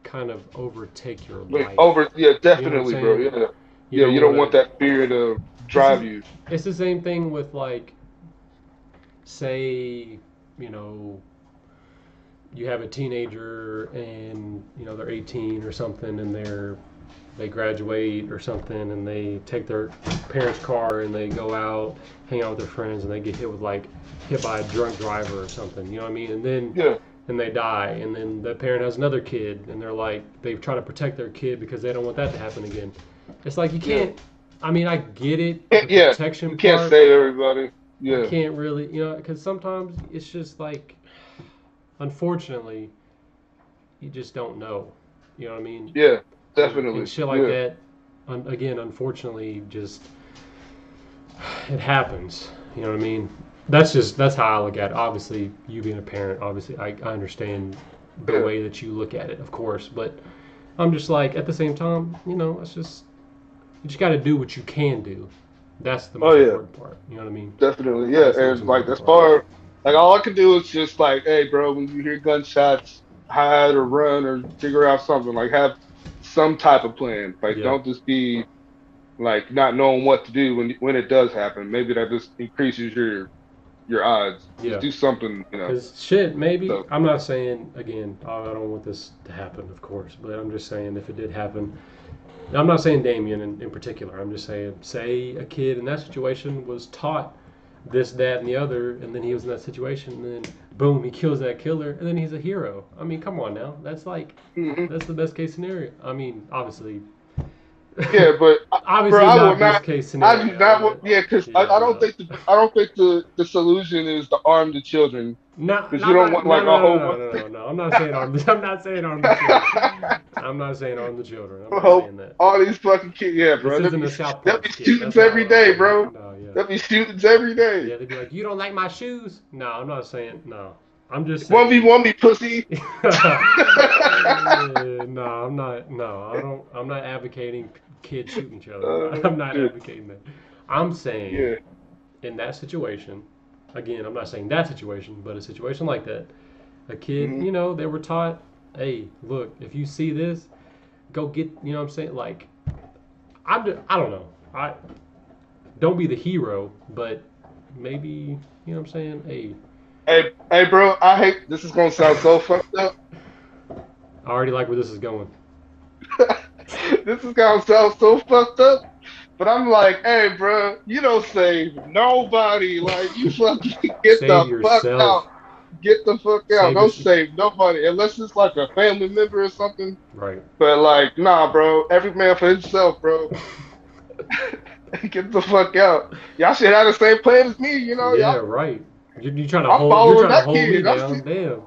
kind of overtake your Like life. over, yeah, You know what I'm definitely, bro. saying? Yeah, You yeah. don't You want don't want to. that fear to It's drive the, you. it's the same thing with like, say, you know, you have a teenager and they're 18 or something and they graduate or something and they take their parents' car and they go out, hang out with their friends and they get hit by a drunk driver or something. You know what I mean? Yeah, And they die and then the parent has another kid and they're like they try to protect their kid because they don't want that to happen again. It's like you yeah, can't. I mean, I get it, the yeah. protection You can't part. save everybody. You Yeah, can't really, because sometimes it's just like, unfortunately, you just don't know. You know what I mean? yeah, And definitely. shit like Yeah, that, again, unfortunately, just it happens. You know what I mean? That's how I look at it. Obviously, you being a parent, obviously, I understand the yeah. way that you look at it, of course. But I'm just like, at the same time, it's just you just got to do what you can do. That's the Oh most yeah, important part. You know what I mean? definitely. Yeah, That's the most and like important as part. far like all I can do is just like, hey, bro, when you hear gunshots, hide or run or figure out something. Like have some type of plan. Like Yeah. don't just be like not knowing what to do when it does happen. Maybe that just increases your odds. Just Yeah. do something. Because shit, maybe So I'm not saying again. I don't want this to happen, of course, but I'm just saying if it did happen, I'm not saying Damien in particular. I'm just saying, say a kid in that situation was taught this, that, and the other, and then he was in that situation, and then boom, he kills that killer, and then he's a hero. I mean, come on now, hmm that's the best case scenario. I mean, obviously, yeah, but bro, obviously I will not not. best case I do scenario, not. but Yeah, because yeah, no. I don't think the solution is to arm the children No, because no, you I'm don't not. want No, like a no, no, whole no, bunch. no, no, no. I'm not saying arm. I'm not saying arm the children. I'm not saying arm the children. I'm not Hope saying that. all these fucking kids, yeah, This bro. isn't a South There'll Park be skit. shootings That's not every what I'm day, saying. bro. No, yeah, There'll be shootings every day. yeah. They'd be like, "You don't like my shoes?" No, I'm not saying. No, I'm just saying. 1v1 me, pussy. No, I'm not. No, I don't. I'm not advocating kids shooting each other. Uh, I'm not shit. advocating that. I'm saying Yeah. in that situation, again, I'm not saying that situation, but a situation like that, a kid, Hmm. they were taught, hey, look, if you see this, go get, what I'm saying? Like, I don't know. I don't be the hero, but maybe, what I'm saying? Hey, Hey, bro. I hate. This is gonna sound so fucked up. I already like where this is going. This is gonna sound so fucked up. But I'm like, hey, bro, you don't save nobody. Like, you fucking get Save the fuck out. yourself. Get the fuck out. Save Don't yourself. save nobody unless it's like a family member or something. Right. But like, nah, bro. Every man for himself, bro. Get the fuck out. Y'all should have the same plan as me. Yeah, Y'all. right. You trying to I'm hold? You're following trying to that hold me kid. I see down. Damn.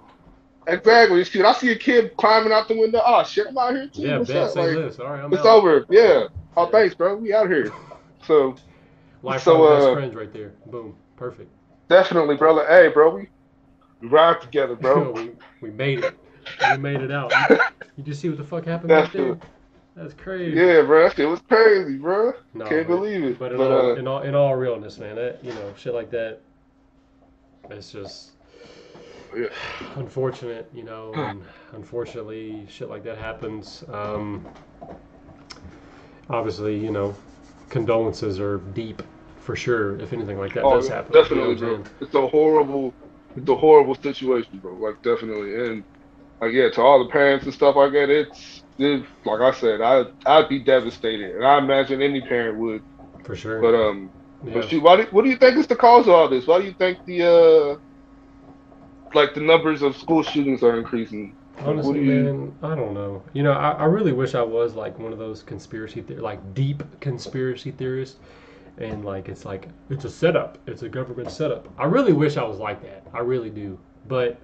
exactly. Shit, I see a kid climbing out the window. Oh shit, I'm out here too. Yeah, What's bet. up? Say Like, less. All right, I'm it's out. over. Yeah. Oh, Yeah. thanks, bro. We out here. So, so Lifelong best friends right there. Boom. Perfect. definitely, bro. Like, hey, bro, we ride together, bro. we made it. We made it out. You just see what the fuck happened back Definitely. there? That's crazy. Yeah, bro. That shit was crazy, bro. No, Can't believe it. but in But all realness, man, that shit like that, it's just yeah. unfortunate, and unfortunately shit like that happens. Obviously, condolences are deep for sure if anything like that Oh, does yeah, happen. You know definitely, what I'm bro. saying? It's a horrible situation, bro. Like, definitely, and like, yeah, to all the parents and stuff like that, it's like I said, I'd be devastated, and I imagine any parent would. For sure. But Yeah. shoot, what do you think is the cause of all this? Why do you think the numbers of school shootings are increasing? Like, what Honestly, do you? man, I don't know. I really wish I was like one of those like deep conspiracy theorists, and like it's a setup, it's a government setup. I really wish I was like that. I really do. But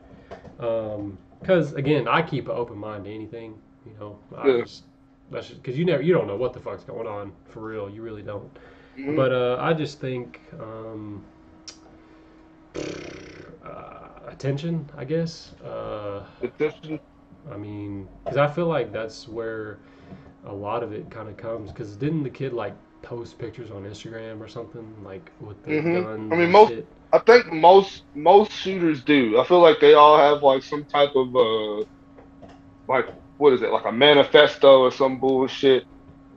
because again, I keep an open mind to anything. I Yeah. just that's just because you don't know what the fuck's going on for real. You really don't. Hmm. But I just think attention, I guess. Attention. I mean, because I feel like that's where a lot of it kind of comes. Because didn't the kid like post pictures on Instagram or something like with the Hmm. I guns mean, and shit? I think most shooters do. I feel like they all have like some type of like what is it, like a manifesto or some bullshit,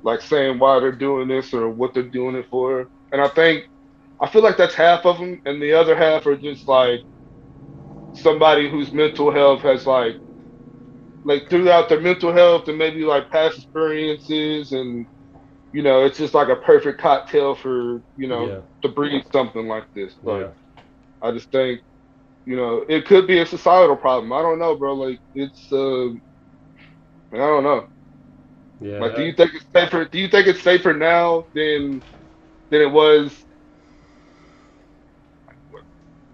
like saying why they're doing this or what they're doing it for. And I feel like that's half of them, and the other half are just like somebody whose mental health has like throughout their mental health and maybe like past experiences, and it's just like a perfect cocktail for Yeah, to breed something like this. Like, yeah, I just think it could be a societal problem. I don't know, bro. Like, I don't know. Like, do yeah. you think it's safer? Do you think it's safer now than it was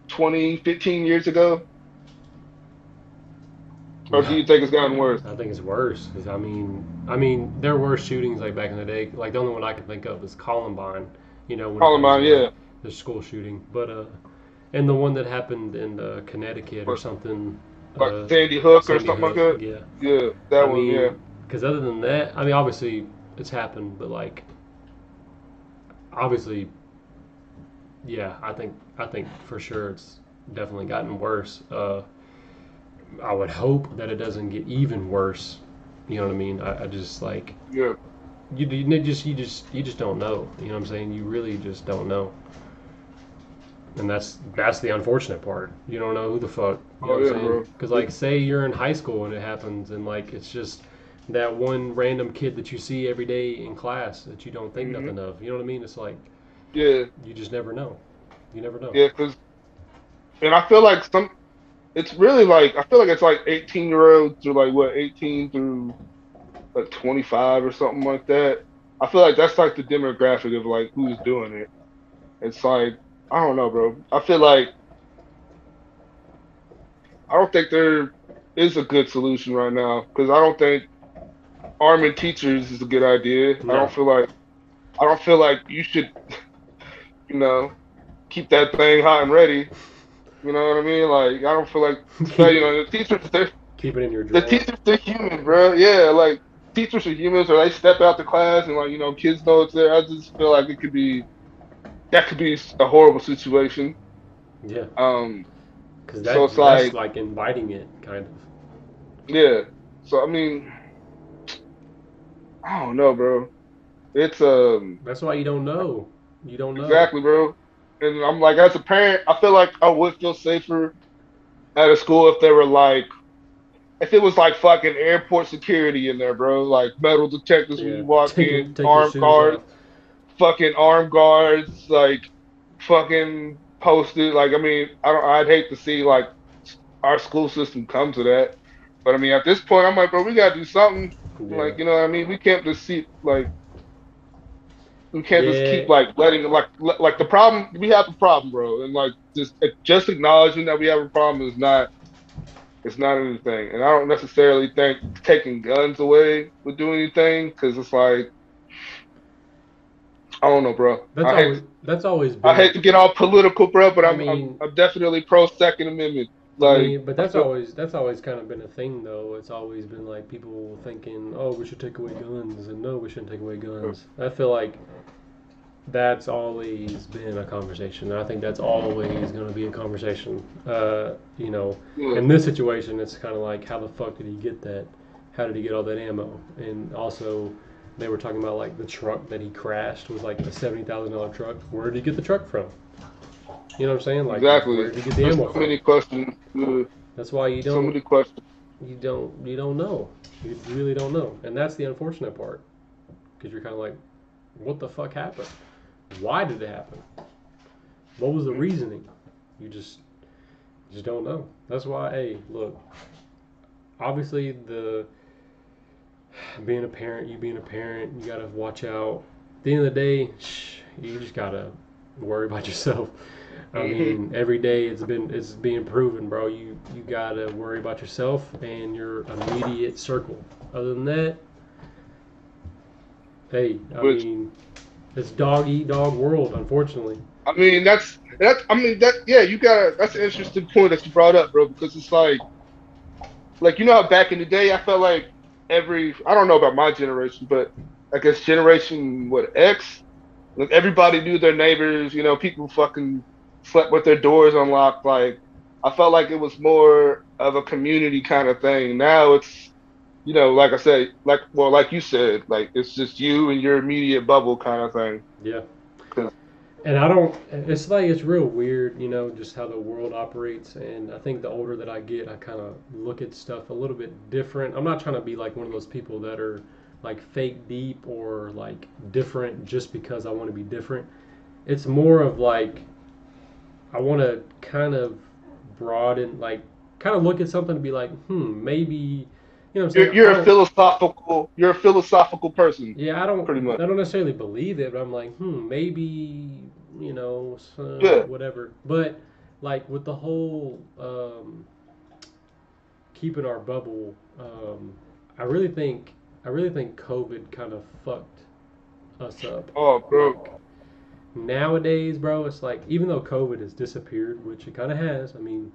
20, 15 years ago? Or do you think it's gotten worse? I think it's worse. 'Cause I mean, there were shootings like back in the day. Like the only one I can think of is Columbine. When it comes to Columbine, like yeah. the school shooting, but and the one that happened in Connecticut or But something, like uh, Sandy Hook or Sandy something like Hook. that? Yeah, Yeah, I that one, yeah. mean, because other than that, I mean, obviously it's happened, but like, obviously, yeah, I think for sure it's definitely gotten worse. I would hope that it doesn't get even worse. You know what I mean? I just like Yeah. you just don't know. You know what I'm saying? You really just don't know, and that's the unfortunate part. You don't know who the fuck. You know Oh what I'm yeah, saying? bro. Because like, say you're in high school and it happens, and like it's just that one random kid that you see every day in class that you don't think Hmm. nothing of. You know what I mean? It's like Yeah. you just never know. You never know. Yeah, and I feel like it's really like, I feel like it's like 18-year-olds through like what, 18 through like 25 or something like that. I feel like that's like the demographic of like who's doing it. It's like, I don't know, bro. I feel like I don't think there is a good solution right now because I don't think arming teachers is a good idea. No. I don't feel like you should, you know, keep that thing hot and ready. You know what I mean? Like I don't feel like keep you know the teachers. keep it in your The drawer. teachers are human, bro. Yeah, like teachers are humans, or they step out the class and like kids know it's there. I just feel like that could be a horrible situation. Yeah, Um, because so it's that's like like inviting it, kind of. yeah. So I mean, I don't know, bro. It's That's why you don't know. You don't know. exactly, bro. And I'm like, as a parent, I feel like I would feel safer at a school if they were like, if it was like fucking airport security in there, bro. Like metal detectors when Yeah, you walk in, take your shoes off. armed guards, like fucking posted. Like, I mean, I'd hate to see like our school system come to that. But I mean, at this point, I'm like, bro, we gotta do something. Yeah, Like, you know what I mean? We can't just see like we can't just yeah. keep like letting like the problem. We have a problem, bro, and like just acknowledging that we have a problem is not. It's not anything, and I don't necessarily think taking guns away would do anything because it's like I don't know, bro. That's always I been hate to get all political, bro, but I I'm mean, I'm definitely pro Second Amendment. Like but I feel that's always kind of been a thing, though. It's always been like people thinking, "Oh, we should take away guns," and "No, we shouldn't take away guns." I feel like that's always been a conversation. I think that's always going to be a conversation. yeah, In this situation, it's kind of like, how the fuck did he get that? How did he get all that ammo? And also, they were talking about like the truck that he crashed was like a $70,000 truck. Where did he get the truck from? You know what I'm saying? Like, exactly. where did he get the There's ammo so from? many questions. That's why So many questions. you don't know. You really don't know, and that's the unfortunate part, because you're kind of like, what the fuck happened? Why did it happen? What was the reasoning? You just don't know. That's why, hey, look, obviously the you being a parent, you gotta watch out. At the end of the day, you just gotta worry about yourself. I Hmm. mean, every day it's being proven, bro. You gotta worry about yourself and your immediate circle. Other than that, hey, I Which mean, it's dog eat dog world, unfortunately. I mean, that's I mean that yeah, you gotta. That's an interesting point that you brought up, bro, because it's like how back in the day, I felt like I don't know about my generation, but I guess generation what X, like everybody knew their neighbors. People fucking slept with their doors unlocked. Like I felt like it was more of a community kind of thing. Now it's like I said, like you said, like it's just you and your immediate bubble kind of thing. Yeah. 'Cause- And I don't. It's like it's real weird, just how the world operates. And I think the older that I get, I kind of look at stuff a little bit different. I'm not trying to be like one of those people that are like fake deep or like different just because I want to be different. It's more of like I want to kind of broaden, like kind of look at something and be like, maybe, what I'm saying? you're a philosophical person, Yeah, pretty much. I don't necessarily believe it, but I'm like, maybe, Yeah, whatever. But like with the whole keeping our bubble, I really think COVID kind of fucked us up. oh, bro. Like nowadays, bro, it's like even though COVID has disappeared, which it kind of has. I mean,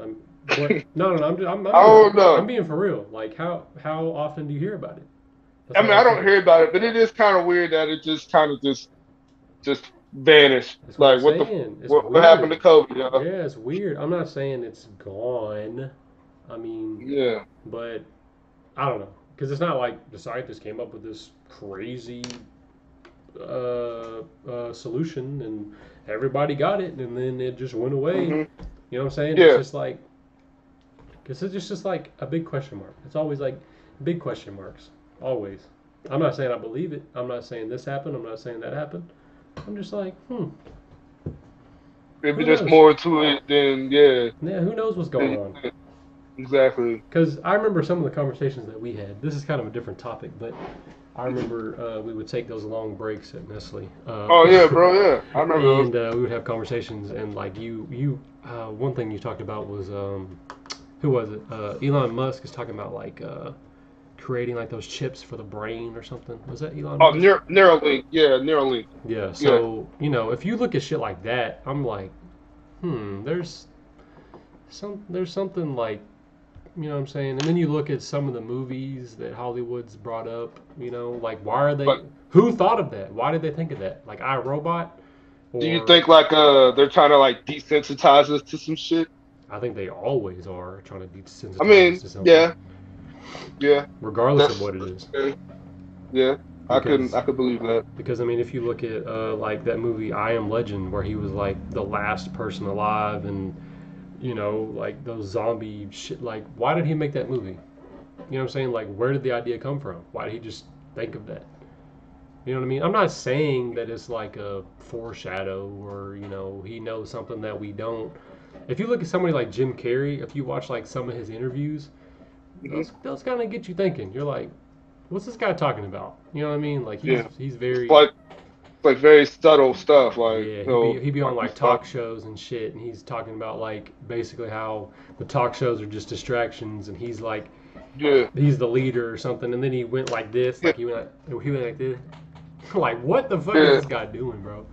I'm what? No, no, no. I don't I'm know. being for real. Like how often do you hear about it? That's I mean, all I'm I don't saying. hear about it, but it is kind of weird that it just kind of just vanished. That's what I'm Like saying. It's what happened to weird. COVID, y'all? Yeah, it's weird. I'm not saying it's gone. I mean, Yeah. but I don't know because it's not like the scientists came up with this crazy solution and everybody got it and then it just went away. Hmm. You know what I'm saying? It's Yeah. just like because it's just like a big question mark. It's always like big question marks. Always. I'm not saying I believe it. I'm not saying this happened. I'm not saying that happened. I'm just like, Maybe who there's knows? more to it than yeah. Yeah, who knows what's going on? Exactly. Because I remember some of the conversations that we had. This is kind of a different topic, but I remember we would take those long breaks at Nestle, Oh yeah, bro. Yeah, I remember those. and we would have conversations. And like one thing you talked about was who was it? Elon Musk is talking about like creating like those chips for the brain or something. Was that Elon Oh, Musk? Neuralink. Yeah, Neuralink. Yeah. Yeah. So if you look at shit like that, I'm like, There's something like, you know what I'm saying? And then you look at some of the movies that Hollywood's brought up, like why are they But who thought of that? Why did they think of that? Like I Robot do you or think like they're trying to like desensitize us to some shit? I think they always are trying to I desensitize us mean, to something, yeah, yeah, regardless of that's what it is. okay. Yeah, Because I could believe that. I mean if you look at like that movie I Am Legend where he was like the last person alive and like those zombie shit, like why did he make that movie? You know what I'm saying? Like, where did the idea come from? Why did he just think of that? You know what I mean? I'm not saying that it's like a foreshadow or, he knows something that we don't. If you look at somebody like Jim Carrey, if you watch like some of his interviews, Hmm. those kind of get you thinking. You're like, what's this guy talking about? You know what I mean? Like Yeah, he's it's very like very subtle stuff. Like yeah, you he be on like like he's talk. talk shows and shit, and he's talking about like basically how the talk shows are just distractions, and Yeah, he's the leader or something, and then he went like this, yeah, he went like this, like what the fuck is yeah. this guy doing, bro?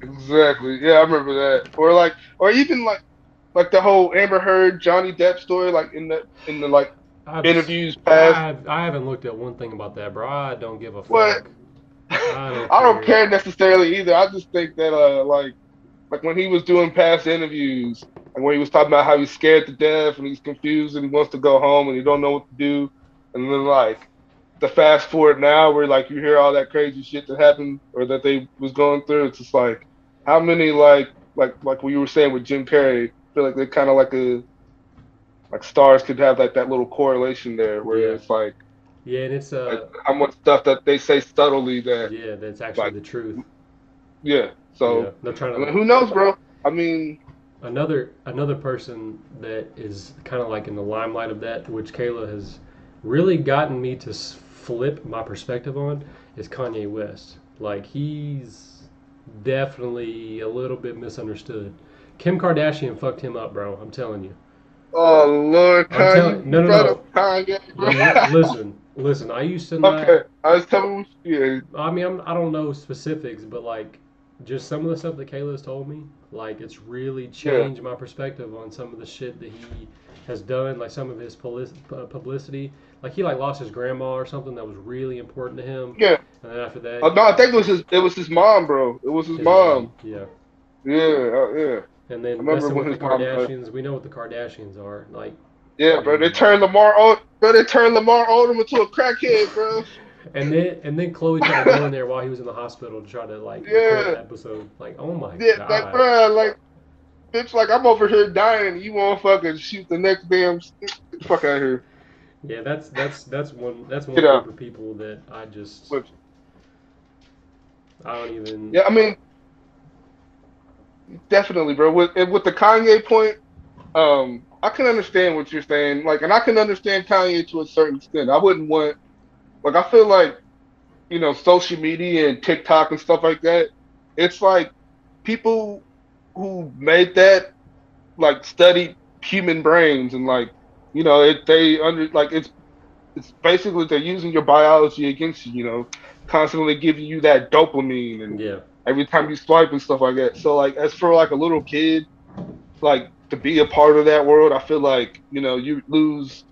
Exactly. Yeah, I remember that. Or even like the whole Amber Heard Johnny Depp story. Like in the like I've interviews past. I haven't looked at one thing about that, bro. I don't give a What? fuck. I don't I don't care. care necessarily either. I just think that like when he was doing past interviews, and when he was talking about how he's scared to death and he's confused and he wants to go home and he don't know what to do, and then like the fast forward now where like you hear all that crazy shit that happened or that they was going through, it's just like how many like what you were saying with Jim Carrey, I feel like they're kind of like stars could have like that little correlation there where Yeah, it's yeah, and it's like how much stuff that they say subtly that yeah, that's actually like the truth. yeah. Yeah, So they're trying I mean, to. who knows, bro? I mean, Another person that is kind of like in the limelight of that, which Kayla has really gotten me to flip my perspective on, is Kanye West. Like he's definitely a little bit misunderstood. Kim Kardashian fucked him up, bro. I'm telling you. oh Lord, I'm Kanye, telling. No, you no, brought up no. Kanye, bro. Listen. I used to not. Okay, I was telling you, yeah, I mean, I don't know specifics, but like just some of the stuff that Kayla's told me, like it's really yeah, changed my perspective on some of the shit that he has done, like some of his publicity. Like he like lost his grandma or something that was really important to him, yeah. and then after that, No, I think it was his mom, bro. It was his his mom, mom. yeah, Yeah, yeah. and I then remember messing with when the his mom died. Kardashians. We know what the Kardashians are like. Yeah, bro. And They turned Lamar Odom into a crackhead, bro. and then Chloe tried to go in there while he was in the hospital to try to like record Yeah, an episode. Like, oh my yeah, like, god. bro, like, bitch, like, I'm over here dying, and you want to fucking shoot the next damn. Get the fuck out of here. Yeah, that's one Get group out. of people that But, I don't even. yeah, I mean, definitely, bro. With the Kanye point, I can understand what you're saying. Like, and I can understand Kanye to a certain extent. I wouldn't want, like, I feel like, social media and TikTok and stuff like that. It's like people who made that like studied human brains and like, they under like it's basically they're using your biology against you. Constantly giving you that dopamine and Yeah, every time you swipe and stuff like that. So like, as for like a little kid, like to be a part of that world, I feel like you lose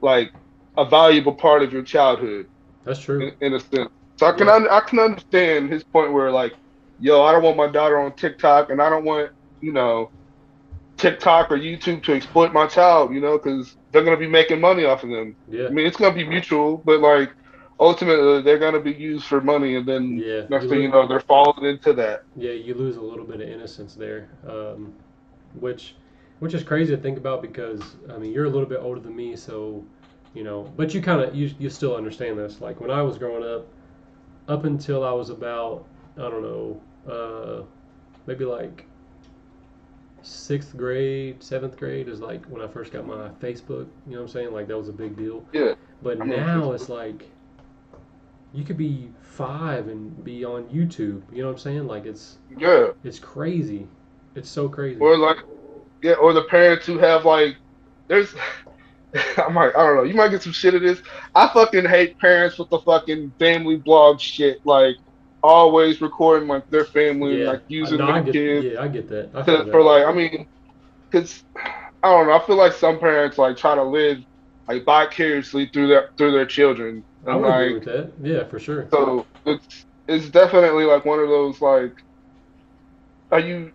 like a valuable part of your childhood that's true. in a sense. So Yeah, I can understand his point where like, yo, I don't want my daughter on TikTok, and I don't want you know TikTok or YouTube to exploit my child, because they're gonna be making money off of them. yeah, I mean, it's gonna be mutual, but like ultimately they're gonna be used for money, and then yeah. next thing you know, they're falling into that. You lose a little bit of innocence there, which which is crazy to think about because I mean you're a little bit older than me, so but you kind of you still understand this. Like when I was growing up until I was about I don't know, maybe like sixth grade, seventh grade is like when I first got my Facebook. You know what I'm saying? Like that was a big deal. Yeah, But I remember now it's Facebook. like you could be 5 and be on YouTube. You know what I'm saying? Like Yeah, it's crazy. It's so crazy. or like yeah, or the parents who have like there's. I don't know. You might get some shit of this. I fucking hate parents with the fucking family blog shit. Like, always recording like their family and Yeah. like using No, their kids I get that. I feel for that. like, I mean, because I don't know, I feel like some parents like try to live like vicariously through their children, I and would agree with like that. Yeah, for sure. so it's definitely like one of those like, are you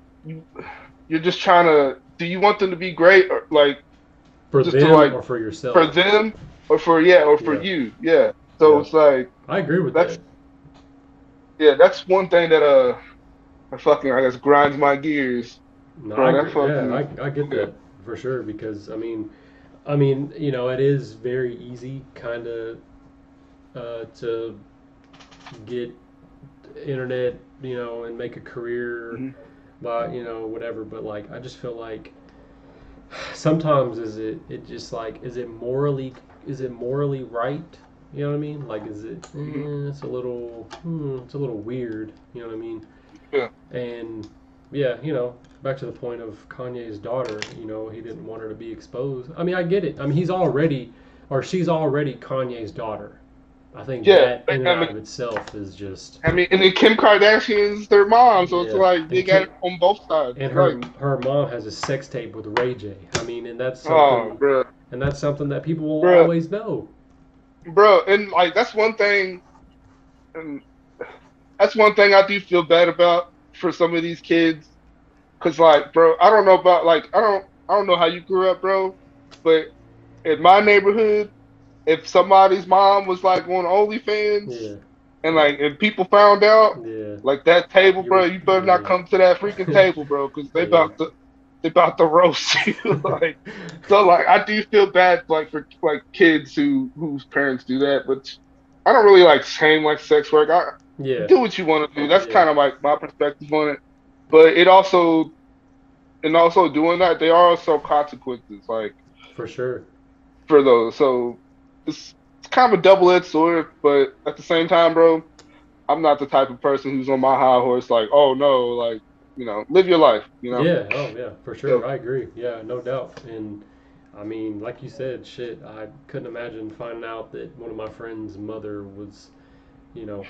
you're just trying to, do you want them to be great, or like For just to them like or for for yourself. them, or for, yeah, or for Yeah. you, yeah. So Yeah. it's like I agree with that's that. yeah, that's one thing that fucking, I guess, grinds my gears, No, I bro. That agree. Yeah, fucking, I get yeah. that for sure because you know, it is very easy kind of to get internet, you know, and make a career Mhm. by, you know, whatever, but like I just feel like sometimes it just like is it morally right? You know what I mean? Like is it Mhm. it's a little weird, you know what I mean? Yeah. And yeah, you know, back to the point of Kanye's daughter, you know, he didn't want her to be exposed. I mean, I get it. I mean, she's already Kanye's daughter. I think Yeah. that in and out of itself is just, I mean, and then Kim Kardashian's their mom, so it's yeah. like they And got Kim, it on both sides. and Like, her mom has a sex tape with Ray J. I mean, oh, bro, and that's something that people will bro, always know. bro, and like that's one thing, and that's one thing I do feel bad about for some of these kids, cause like, bro, I don't know about like I don't know how you grew up, bro, but in my neighborhood, if somebody's mom was like on OnlyFans Yeah, and like and people found out, yeah. like that table, You bro, were, you better not yeah, come to that freaking table, bro, because yeah. they about to roast you. Like, so like I do feel bad like for like kids whose parents do that, but I don't really like shame like sex work. I Yeah, do what you want to do. That's yeah, kind of like my perspective on it. But it also, and also doing that, there are also consequences like for sure. for those. So it's kind of a double-edged sword, but at the same time, bro, I'm not the type of person who's on my high horse like, oh no, like, live your life, you know? Yeah, oh yeah, for sure. So I agree. Yeah, no doubt. And I mean, like you said, shit, I couldn't imagine finding out that one of my friend's mother was, you know,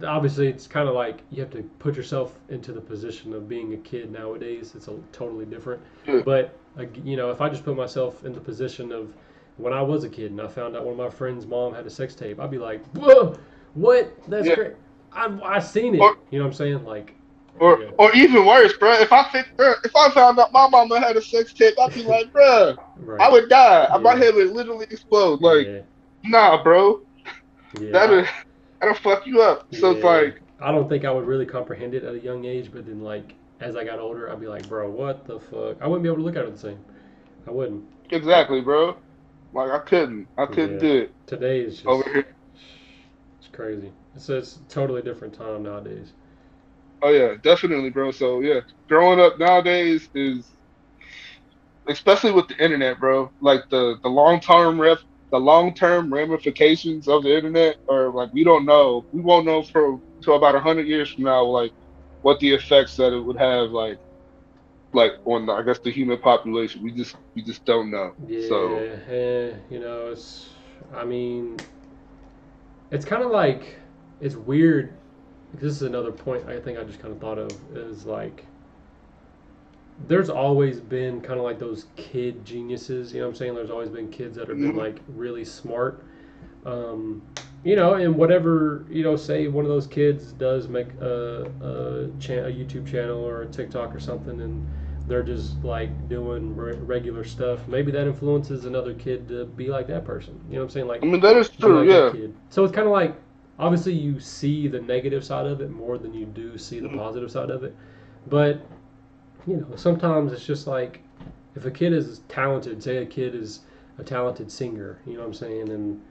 obviously it's kind of like you have to put yourself into the position of being a kid nowadays. It's a totally different. yeah, But you know, if I just put myself in the position of when I was a kid and I found out one of my friend's mom had a sex tape, I'd be like, whoa, what? That's yeah. great. I seen it. Or You know what I'm saying? Like, or yeah, or even worse, bro. If I found out my mama had a sex tape, I'd be like, bro, I right. would die. My Yeah, head would literally explode. Like, yeah, nah, bro, yeah. that'll that'll fuck you up. So it's Yeah, like, I don't think I would really comprehend it at a young age, but then like as I got older, I'd be like, bro, what the fuck? I wouldn't be able to look at it the same. I wouldn't. exactly, bro. Like I couldn't Yeah, do it today is over just here. it's crazy. It's a totally different time nowadays. Oh yeah, definitely, bro. So yeah, growing up nowadays is, especially with the internet, bro. Like the long term ramifications of the internet are like we don't know. We won't know for till about 100 years from now, like what the effects that it would have, like on I guess the human population. We just don't know. So Yeah, you know, I mean, it's kind of like it's weird. This is another point I think I just kind of thought of is like there's always been kind of like those kid geniuses. You know what I'm saying? There's always been kids that have been mhm, like really smart. Um, you know, and whatever, you know, say one of those kids does make a YouTube channel or a TikTok or something, and they're just like doing regular stuff. Maybe that influences another kid to be like that person. You know what I'm saying? I Like mean that is be true. like that Yeah. kid. So it's kind of like obviously you see the negative side of it more than you do see the Mhm. positive side of it. But you know, sometimes it's just like if a kid is talented, say a kid is a talented singer, you know what I'm saying, and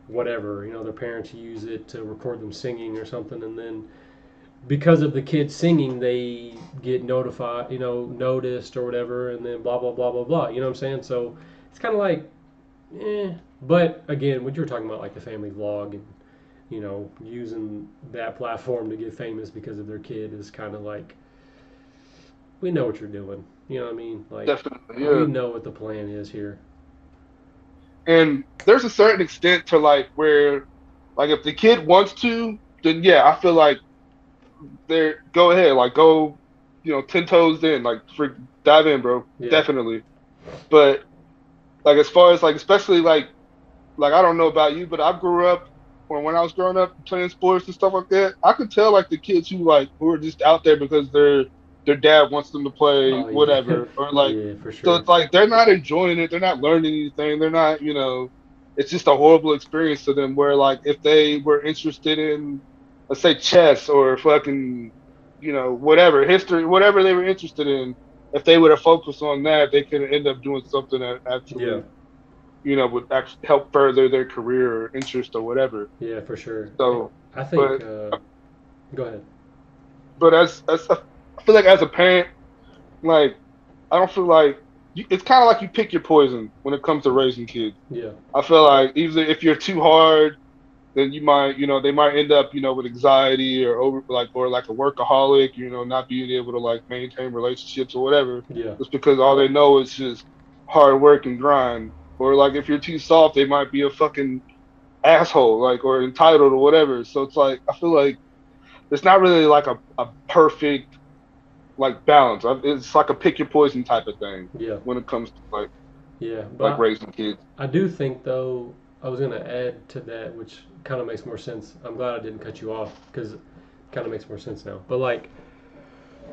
whatever, you know, their parents use it to record them singing or something, and then because of the kid singing, they get notified, you know, noticed or whatever, and then blah blah blah blah blah. You know what I'm saying? So it's kind of like, eh. But again, what you were talking about, like the family vlog and you know, using that platform to get famous because of their kid is kind of like we know what you're doing. You know what I mean? Like Definitely. we Yeah. know what the plan is here. And there's a certain extent to like where, like, if the kid wants to, then yeah, I feel like there, go ahead, like go, 10 toes in, like dive in, bro, Yeah. definitely. But like as far as like, especially like I don't know about you, but I grew up when I was growing up playing sports and stuff like that. I could tell like the kids who are just out there because their dad wants them to play Oh yeah. whatever, or like Yeah, for so sure. it's like they're not enjoying it, they're not learning anything, they're not, it's just a horrible experience to them. Where like if they were interested in, let's say, chess or fucking, whatever history, whatever they were interested in, if they would have focused on that, they could end up doing something that Yeah. actually would actually help further their career or interest or whatever. Yeah, for sure. So, I think but go ahead. but as I feel like as a parent, like I don't feel like it's kind of like you pick your poison when it comes to raising kids. Yeah. I feel like either if you're too hard, then you might, they might end up, with anxiety or or like a workaholic, not being able to like maintain relationships or whatever, Yeah. just because all they know is just hard work and grind. Or like if you're too soft, they might be a fucking asshole, like, or entitled or whatever. So it's like I feel like it's not really like a perfect like balance. It's like a pick your poison type of thing Yeah. when it comes to Yeah. like But raising kids. I do think though I was gonna add to that, which kind of makes more sense. I'm glad I didn't cut you off because it kind of makes more sense now. But like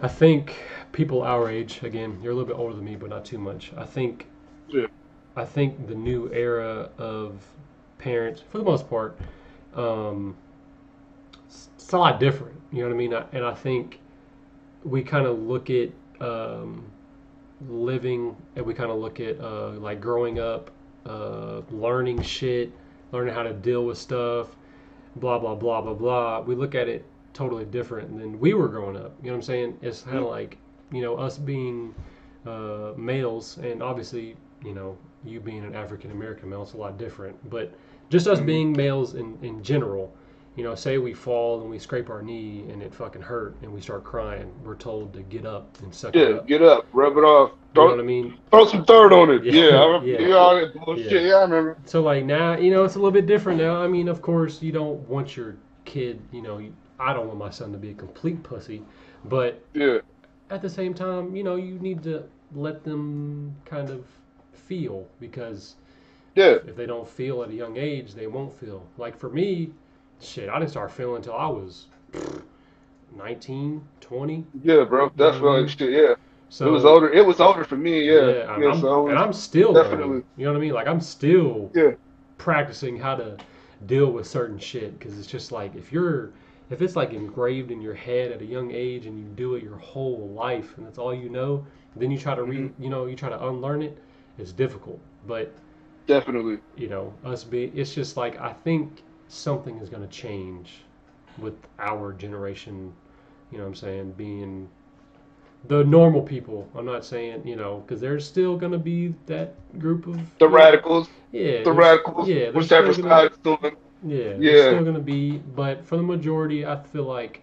I think people our age, again, you're a little bit older than me, but not too much. Yeah, I think the new era of parents, for the most part, um, it's a lot different. You know what I mean? And I think we kind of look at um, living, and we kind of look at like growing up, learning shit, learning how to deal with stuff, blah blah blah blah blah. We look at it totally different than we were growing up. You know what I'm saying? It's kind of like us being males, and obviously you being an African American male, it's a lot different. But just us mm-hmm. being males in general, say we fall and we scrape our knee and it fucking hurt and we start crying, we're told to get up and suck it Yeah, up. get up, rub it off, You know throw what I mean? throw some dirt on it. Yeah, Yeah, yeah, you all that yeah. bullshit. Yeah, I remember. So like now, it's a little bit different now. I mean, of course, you don't want your kid, I don't want my son to be a complete pussy, but Yeah, at the same time, you need to let them kind of feel because yeah, if they don't feel at a young age, they won't feel. Like for me, shit, I didn't start feeling until I was 19, 20. yeah, bro. You know what I Definitely, mean? shit. Yeah, it was So older. It was older for me. Yeah, yeah, yeah. So it and was I'm still learning. definitely. You know what I mean? Like I'm still Yeah, practicing how to deal with certain shit because it's just like if it's like engraved in your head at a young age and you do it your whole life and that's all you know, then you try to hmm you try to unlearn it. It's difficult, but definitely. us being, it's just like I think something is going to change with our generation. You know what I'm saying? Being the normal people. I'm not saying, because there's still going to be that group of, The radicals, yeah, the radicals, there's whichever still going to, side is doing. yeah, there's Yeah, still going to be, but for the majority, I feel like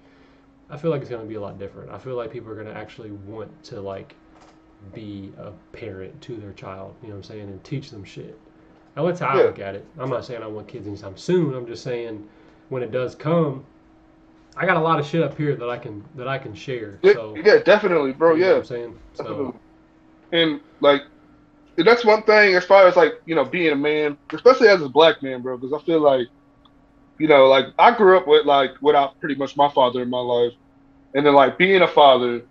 it's going to be a lot different. I feel like people are going to actually want to like be a parent to their child, you know what I'm saying, and teach them shit. Now that's how I yeah, look at it. I'm not saying I want kids anytime soon. I'm just saying when it does come, I got a lot of shit up here that I can share. yeah, So yeah. Definitely, bro. you know what Yeah, I'm saying. So definitely. And like that's one thing as far as like being a man, especially as a black man, bro. Because I feel like like I grew up with like without pretty much my father in my life, and then like being a father,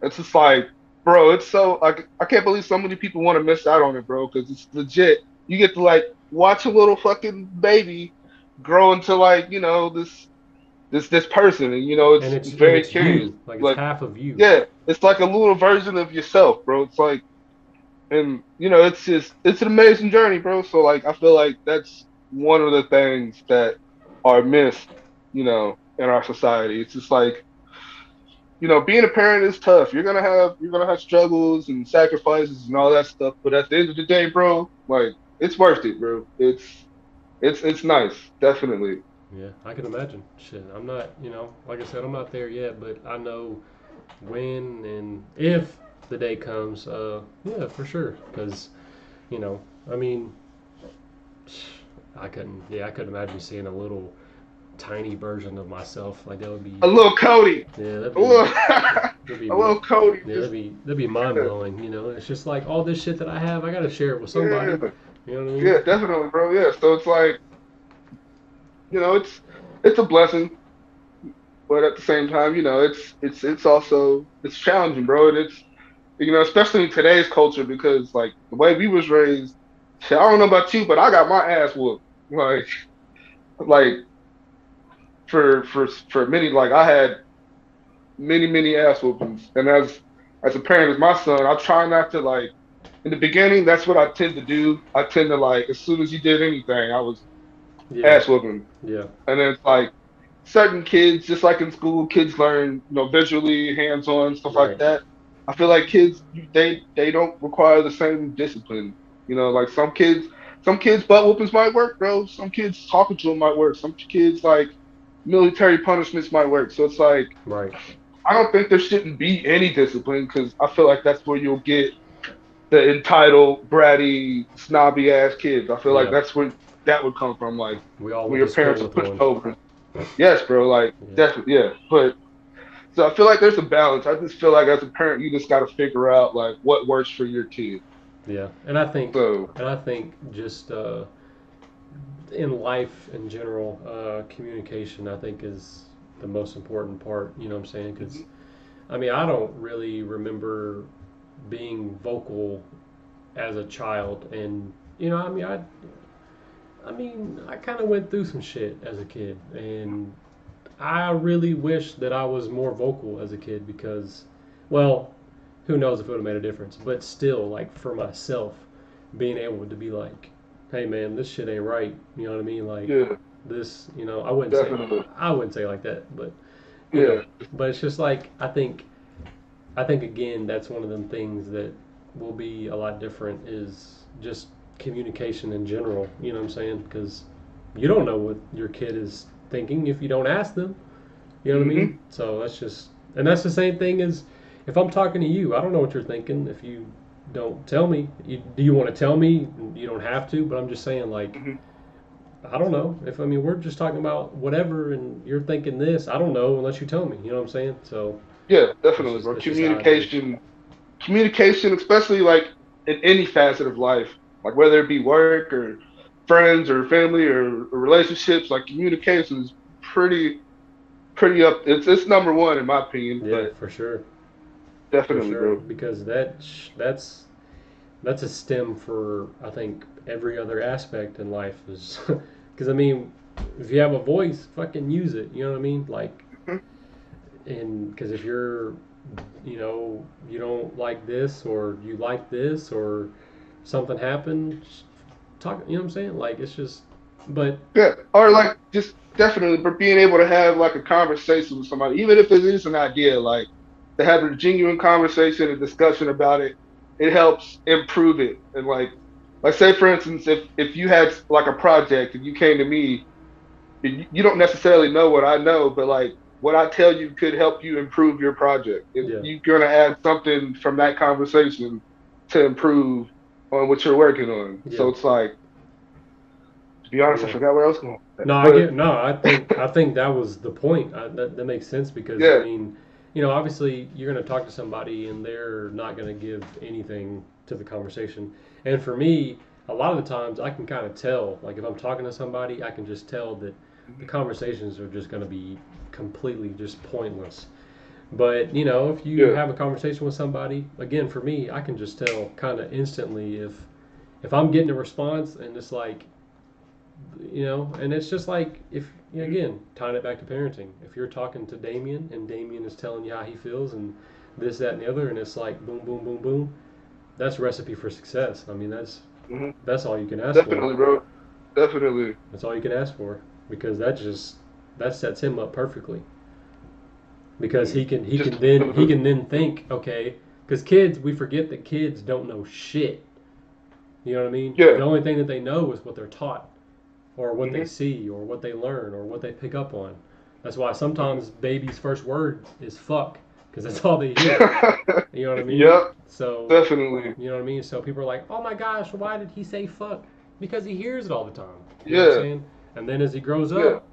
it's just like, bro, it's so like I can't believe so many people want to miss out on it, bro. Because it's legit. You get to like watch a little fucking baby grow into like this person, and and it's it's very curious. you, like it's Like half of you. yeah, it's like a little version of yourself, bro. It's like and it's an amazing journey, bro. So like I feel like that's one of the things that are missed, in our society. It's just like, being a parent is tough. You're gonna have struggles and sacrifices and all that stuff. But at the end of the day, bro, like it's worth it, bro. It's nice, definitely. Yeah, I can imagine. Shit, I'm not, like I said, I'm not there yet, but I know when and if the day comes. Yeah, for sure. Because, you know, I mean, I couldn't imagine seeing a little tiny version of myself. Like that would be, A little Cody. yeah, A little, that'd be, a little Cody. yeah, Just, that'd be mind yeah, blowing. You know, it's just like all this shit that I have, I gotta share it with somebody. yeah, You know what I mean? yeah, definitely, bro. Yeah. So it's like, it's a blessing, but at the same time, it's also it's challenging, bro. And it's especially in today's culture because like the way we was raised, shit, I don't know about you, but I got my ass whooped. Like for many, like I had many ass whoopings, and as a parent, as my son, I try not to like. In the beginning, that's what I tend to do. I tend to like as soon as he did anything, I was Yeah, ass whooping. yeah, And then it's like certain kids, just like in school, kids learn, visually, hands-on, stuff like right. that. I feel like kids, they don't require the same discipline. Like some kids butt whoopings might work, bro. Some kids talking to them might work. Some kids like military punishments might work. So it's like Right. I don't think there shouldn't be any discipline because I feel like that's where you'll get the entitled, bratty, snobby ass kids. I feel like Yeah. that's where that would come from. Like We all when went to your school parents are with pushing one. over. Yes, bro. Like Yeah. definitely, yeah. But so I feel like there's a balance. I just feel like as a parent, you just got to figure out like what works for your kid. Yeah. So And I think just in life in general, communication I think is the most important part. You know what I'm saying? Because mhm, I mean, I don't really remember being vocal as a child, and I mean, I kind of went through some shit as a kid, and I really wish that I was more vocal as a kid because, well, who knows if it would have made a difference, but still, like for myself, being able to be like, hey man, this shit ain't right. You know what I mean? Like yeah, this, definitely, I wouldn't say it like that, but yeah, but it's just like I think again that's one of them things that will be a lot different is just communication in general. You know what I'm saying? Because you don't know what your kid is thinking if you don't ask them. You know what I hmm mean? So that's just, and that's the same thing as if I'm talking to you. I don't know what you're thinking if you don't tell me. Do you want to tell me? You don't have to, but I'm just saying, like, hmm I don't know. If I mean, we're just talking about whatever, and you're thinking this, I don't know unless you tell me. You know what I'm saying? So yeah, definitely, bro. that's just how it is. Communication, especially like in any facet of life, like whether it be work or friends or family or relationships, like communication is pretty up. It's number one in my opinion, Yeah, but for definitely, sure, bro. because that's a stem for I think every other aspect in life is because I mean, if you have a voice, fucking use it. You know what I mean? Like, Mhm. and because if you're, you don't like this or you like this or something happened, just talk. You know what I'm saying? Like, it's just, but Yeah, or like just definitely, but being able to have like a conversation with somebody, even if it is an idea, like to have a genuine conversation and discussion about it, it helps improve it. And like say for instance, if you had like a project and you came to me, you don't necessarily know what I know, but like what I tell you could help you improve your project. yeah, You're gonna add something from that conversation to improve on what you're working on. So yeah, it's like, to be honest, I yeah. forgot where I was going with that. No, I But get no. I think that was the point. That makes sense because I yeah. mean, obviously you're going to talk to somebody and they're not going to give anything to the conversation. And for me, a lot of the times I can kind of tell. Like if I'm talking to somebody, I can just tell that the Mhm. conversations are just going to be completely just pointless. But if you Yeah. have a conversation with somebody, again, for me, I can just tell kind of instantly if I'm getting a response and it's like and it's just like if Mhm. again tying it back to parenting. If you're talking to Damien and Damien is telling you how he feels and this, that, and the other, and it's like boom, boom, boom, boom, that's a recipe for success. I mean, Mhm. that's all you can ask for. Definitely, bro. Definitely. That's all you can ask for because that sets him up perfectly because Mhm. Just he can then think okay because kids we forget that kids don't know shit. You know what I mean? The yeah. only thing that they know is what they're taught or what they Mhm. see or what they learn or what they pick up on. That's why Mhm. sometimes babies' first word is fuck because that's all they hear. You know what I mean? Yep. So, Definitely. you know what I mean? So people are like, oh my gosh, why did he say fuck? Because he hears it all the time. You know what I'm Yeah. saying? And then as he grows Yeah. up,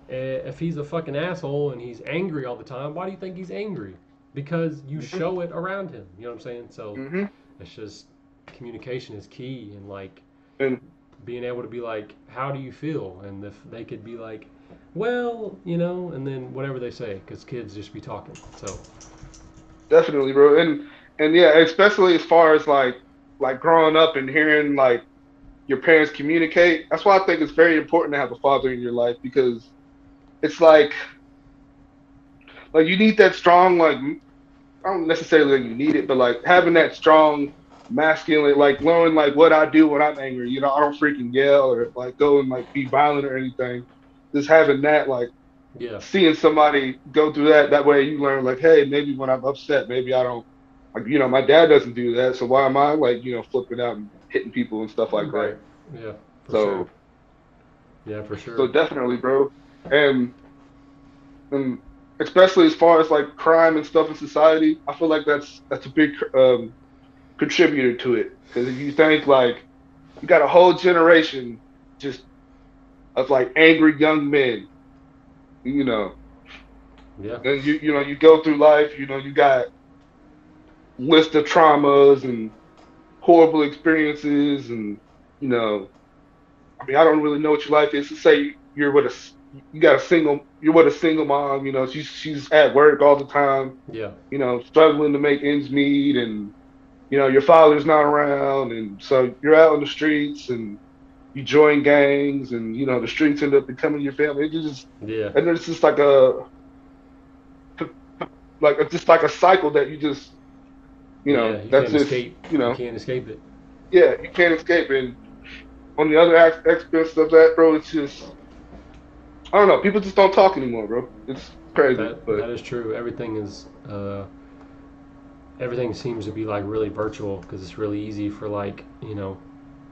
If he's a fucking asshole and he's angry all the time, why do you think he's angry? Because you Mm-hmm. show it around him. You know what I'm saying? So Mm-hmm. it's just communication is key, and like And being able to be like, how do you feel? And if they could be like, well, and then whatever they say, because kids just be talking. So definitely, bro. And yeah, especially as far as like growing up and hearing like your parents communicate. That's why I think it's very important to have a father in your life because it's like you need that strong like I don't necessarily think you need it, but like having that strong masculine, like knowing like what I do when I'm angry. I don't freaking yell or like go and like be violent or anything. Just having that, like yeah, seeing somebody go through that, that way you learn like, hey, maybe when I'm upset, maybe I don't like, my dad doesn't do that, so why am I like, flipping out and hitting people and stuff like that? right, yeah, for sure, So, yeah, for so sure, definitely, bro. And and especially as far as like crime and stuff in society, I feel like that's a big contributor to it. Because if you think like you got a whole generation just of like angry young men, you know, yeah, and you go through life, you got list of traumas and horrible experiences, and you know, I mean, I don't really know what your life is. To say you're with a single mom, she's at work all the time, yeah, struggling to make ends meet, and your father's not around, and so you're out on the streets and you join gangs, and the streets end up becoming your family. It just yeah, and it's just just like a cycle that you just yeah. You that's can't just escape. You can't escape it. yeah, you can't escape. And on the other aspects of that, bro, it's just I don't know. People just don't talk anymore, bro. It's crazy, That but is true. Everything seems to be like really virtual because it's really easy for like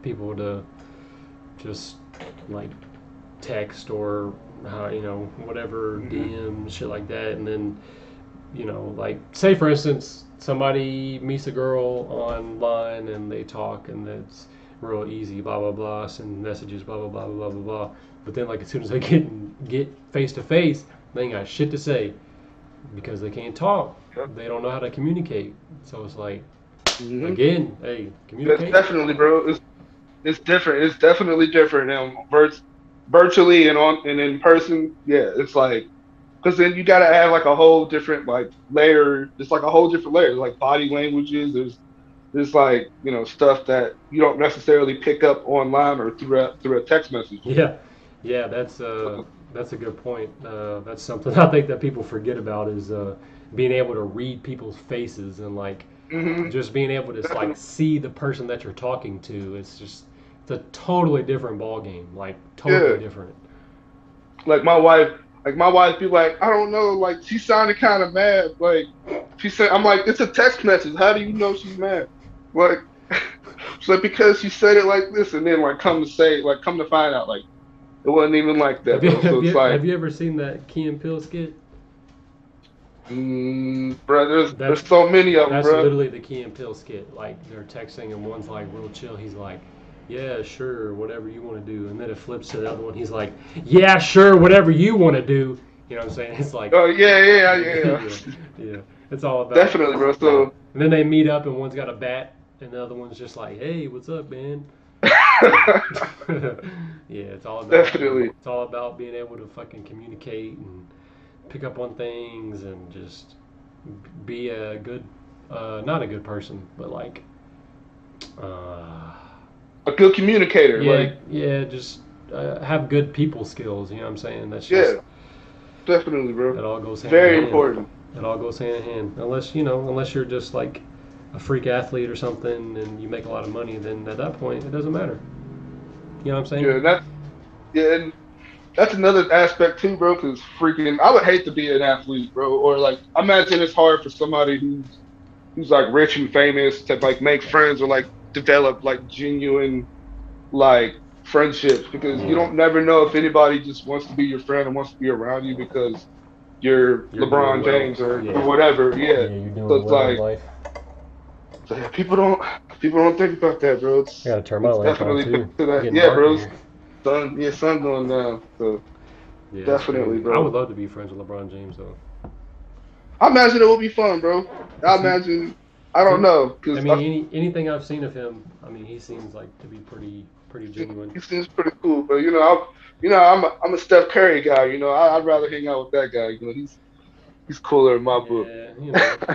people to just like text or whatever hmm DM shit like that, and then like say for instance somebody meets a girl online and they talk and it's real easy, blah blah blah, send messages, blah blah blah blah blah blah. But then like as soon as they get face to face, they ain't got shit to say because they can't talk. They don't know how to communicate. So it's like hmm again, hey, that's communicate. definitely, bro. It's different. It's definitely different now. Virtually and in person, yeah, it's like because then you got to have like a whole different like layer. It's like a whole different layer. Like body languages. There's like stuff that you don't necessarily pick up online or through a text message. Yeah, yeah, that's a good point. That's something I think that people forget about is being able to read people's faces and like hmm just being able to like Definitely. see the person that you're talking to. It's a totally different ball game. Like totally Yeah. different. Like my wife be like, I don't know, like she sounded kind of mad. Like she said, I'm like, it's a text message. How do you know she's mad? Like she's like because she said it like this, and then like come to find out, like it wasn't even like Have that, you bro. So have it's you like, have you ever seen that Key and Peele skit? bro, there's That's so many of them, that's bro. literally the Key and Peele skit. Like they're texting and one's like real chill. He's like, "Yeah, sure, whatever you want to do," and then it flips to the other one. He's like, "Yeah, sure, whatever you want to do." You know what I'm saying? It's like, Oh yeah, yeah, yeah, yeah, yeah. It's all about definitely, bro. yeah. So And then they meet up and one's got a bat and the other one's just like, "Hey, what's up, man?" Yeah, yeah. definitely, It's all about being able to fucking communicate and pick up on things and just be a good, not a good person, but like, uh, a good communicator. yeah, Like yeah, just have good people skills. You know what I'm saying? That's just yeah, definitely, bro. it all goes hand in Very hand. important. It all goes hand in hand. Unless you're just like a freak athlete or something and you make a lot of money, then at that point it doesn't matter. You know what I'm saying? Yeah, yeah, and that's another aspect too, bro. Because freaking, I would hate to be an athlete, bro. Or like, I imagine it's hard for somebody who's like rich and famous to like make friends or like develop like genuine like friendships because you Yeah, don't never know if anybody just wants to be your friend and wants to be around you because you're you're doing LeBron well. James or Yeah, whatever. Yeah. yeah, you're So doing it's well in like, life. so yeah, people don't think about that, bro. I gotta turn my It's lamp on definitely to too. It's that. getting Yeah, dark in bro. here. Sun going down. So. Yeah, that's Definitely, crazy. I bro. would love to be friends with LeBron James, though. I imagine it would be fun, bro. I See, imagine. I don't see, know, I cause mean, anything I've seen of him, I mean, he seems like to be pretty genuine. he seems pretty cool. But I'm a Steph Curry guy. I'd rather hang out with that guy. He's cooler in my book. Yeah,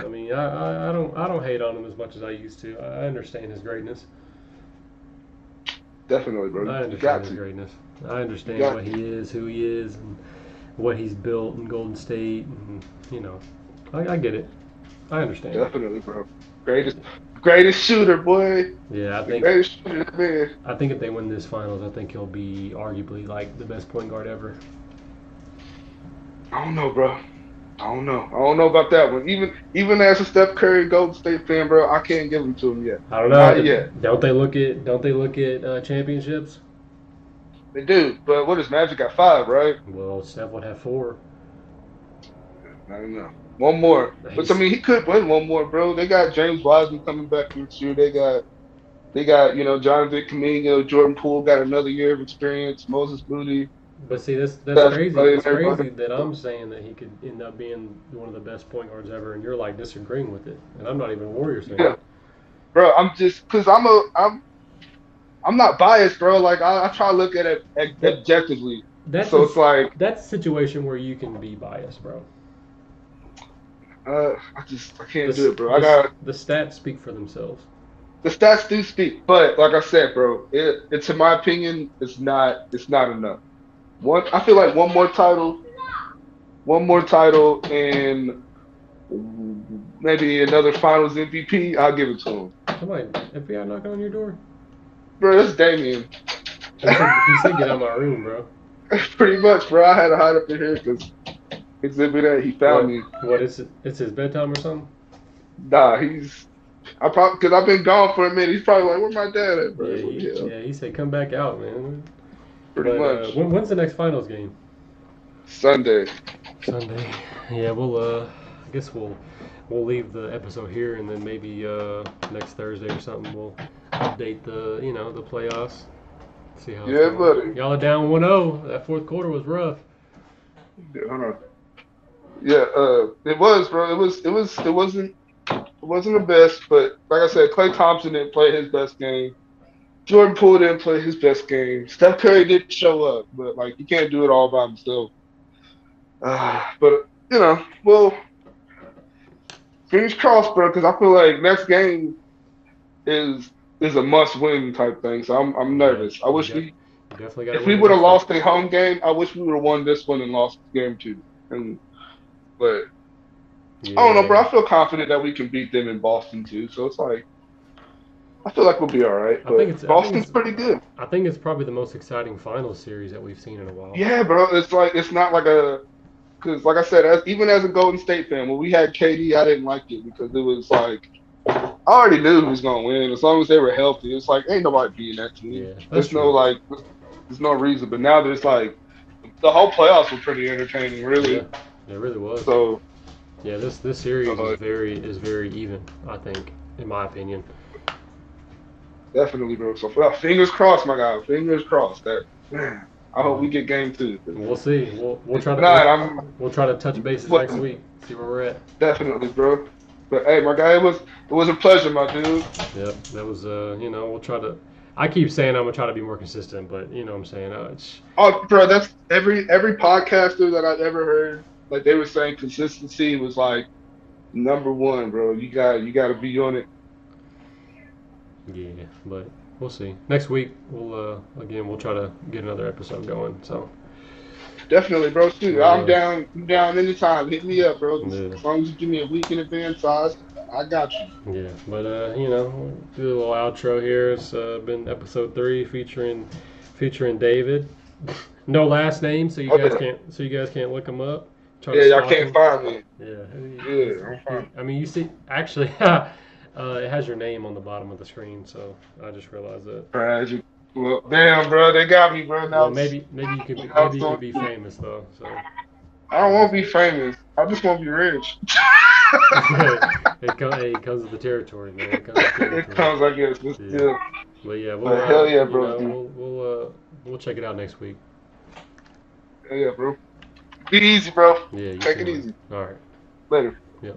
I mean, I don't hate on him as much as I used to. I understand his greatness. Definitely, bro. I You understand got his to. greatness. I You understand got what to. he is, who he is, and what he's built in Golden State. And, you know, I get it. I understand it. Definitely, bro. Greatest, greatest shooter, boy. Yeah, The greatest shooter, man. I think if they win this finals, I think he'll be arguably like the best point guard ever. I don't know, bro. I don't know. I don't know about that one. Even as a Steph Curry Golden State fan, bro, I can't give him to him yet. I don't Not know. yet. Don't they look at championships? They do, but what is Magic got 5, right? Well, Steph would have 4. I don't know. One more. But I He's mean he could win one more, bro. They got James Wiseman coming back next year. They got Jonathan Kuminga, Jordan Poole got another year of experience, Moses Moody, But see, that's Steph crazy. Clay, and It's everybody. crazy that I'm saying that he could end up being one of the best point guards ever, and you're like disagreeing with it, and I'm not even a Warriors fan. Yeah. Bro, I'm just because I'm not biased, bro. Like I try to look at it That objectively. that's So a it's like that's a situation where you can be biased, bro. I The can't do s- it, bro. the s- the stats speak for themselves. The stats do speak, but like I said, bro, it's in my opinion, it's not enough. I feel like one more title, and maybe another Finals MVP. I'll give it to him, Somebody, FBI knocking on your door. bro. That's Damian. He said get out of my room, bro. Pretty much, bro. I had to hide up in here because Exhibit A, he found What me. what is it? It's his bedtime or something? Nah, I probably because I've been gone for a minute. He's probably like, "Where my dad at, bro? Yeah, What the hell?" he said come back out, man. Pretty But much when's the next finals game? Sunday. Sunday. Yeah, I guess we'll leave the episode here, and then maybe next Thursday or something we'll update the playoffs. See how it's Yeah, going. buddy. Y'all are down 1-0. That fourth quarter was rough. Yeah, hold on. Yeah, it was, bro. It wasn't the best, but like I said, Klay Thompson didn't play his best game. Jordan Poole didn't play his best game. Steph Curry did show up, but like he can't do it all by himself. But well, fingers crossed, bro, because I feel like next game is is a must-win type thing. So I'm Yeah, nervous. I wish you definitely got to if we win the would have next one. lost a home game, I wish we would have won this one and lost game two. But I don't know, Yeah, bro. I feel confident that we can beat them in Boston too. So it's like I feel like we'll be all right. I think But it's I think Boston's it's pretty good. I think it's probably the most exciting finals series that we've seen in a while. Yeah, bro. It's like it's not like because like I said, even as a Golden State fan, when we had KD, I didn't like it because it was like I already knew who was gonna win as long as they were healthy. It's like ain't nobody beating that team. Yeah, that's There's no true. like, there's no reason. But now there's like the whole playoffs were pretty entertaining, Yeah, really. it really was. So Yeah, this series is uh, very even. I think, in my opinion. definitely, bro. So fingers crossed, my guy. Fingers crossed that. Man, I hope we get game two. 'Cause We'll see. We'll try if to not, we'll try to touch bases next what, week. See where we're at. definitely, bro. But hey, my guy, it was a pleasure, my dude. Yep, that was we'll try to. I keep saying I'm gonna try to be more consistent, but you know what I'm saying. Oh, bro, that's every podcaster that I've ever heard. Like they were saying, consistency was like number one, bro. You got to be on it. Yeah, but we'll see. Next week we'll try to get another episode going. So Definitely, bro. Shoot, I'm uh, down. I'm down anytime. Hit me up, bro. yeah, As long as you give me a week in advance, I got you. yeah, but we'll do a little outro here. It's been episode 3 featuring David. No last name, so Oh yeah, you guys can't look him up. Try to yeah. Y'all stalk can't him. find me. Yeah, Yeah, I'm fine. I mean, you see, actually, it has your name on the bottom of the screen, so I just realized that. Tragic. Well, damn, bro, they got me, bro. Well, Now, maybe you could now maybe it's you could on. be famous though. So I don't want to be famous. I just want to be rich. it comes with the territory, man. It comes with the It territory. comes, I guess, but Yeah, still. but yeah, But hell yeah, bro. we'll check it out next week. Hell yeah, bro. Be easy, bro. Yeah, you Take too, it man. easy. All right. Later. Yep.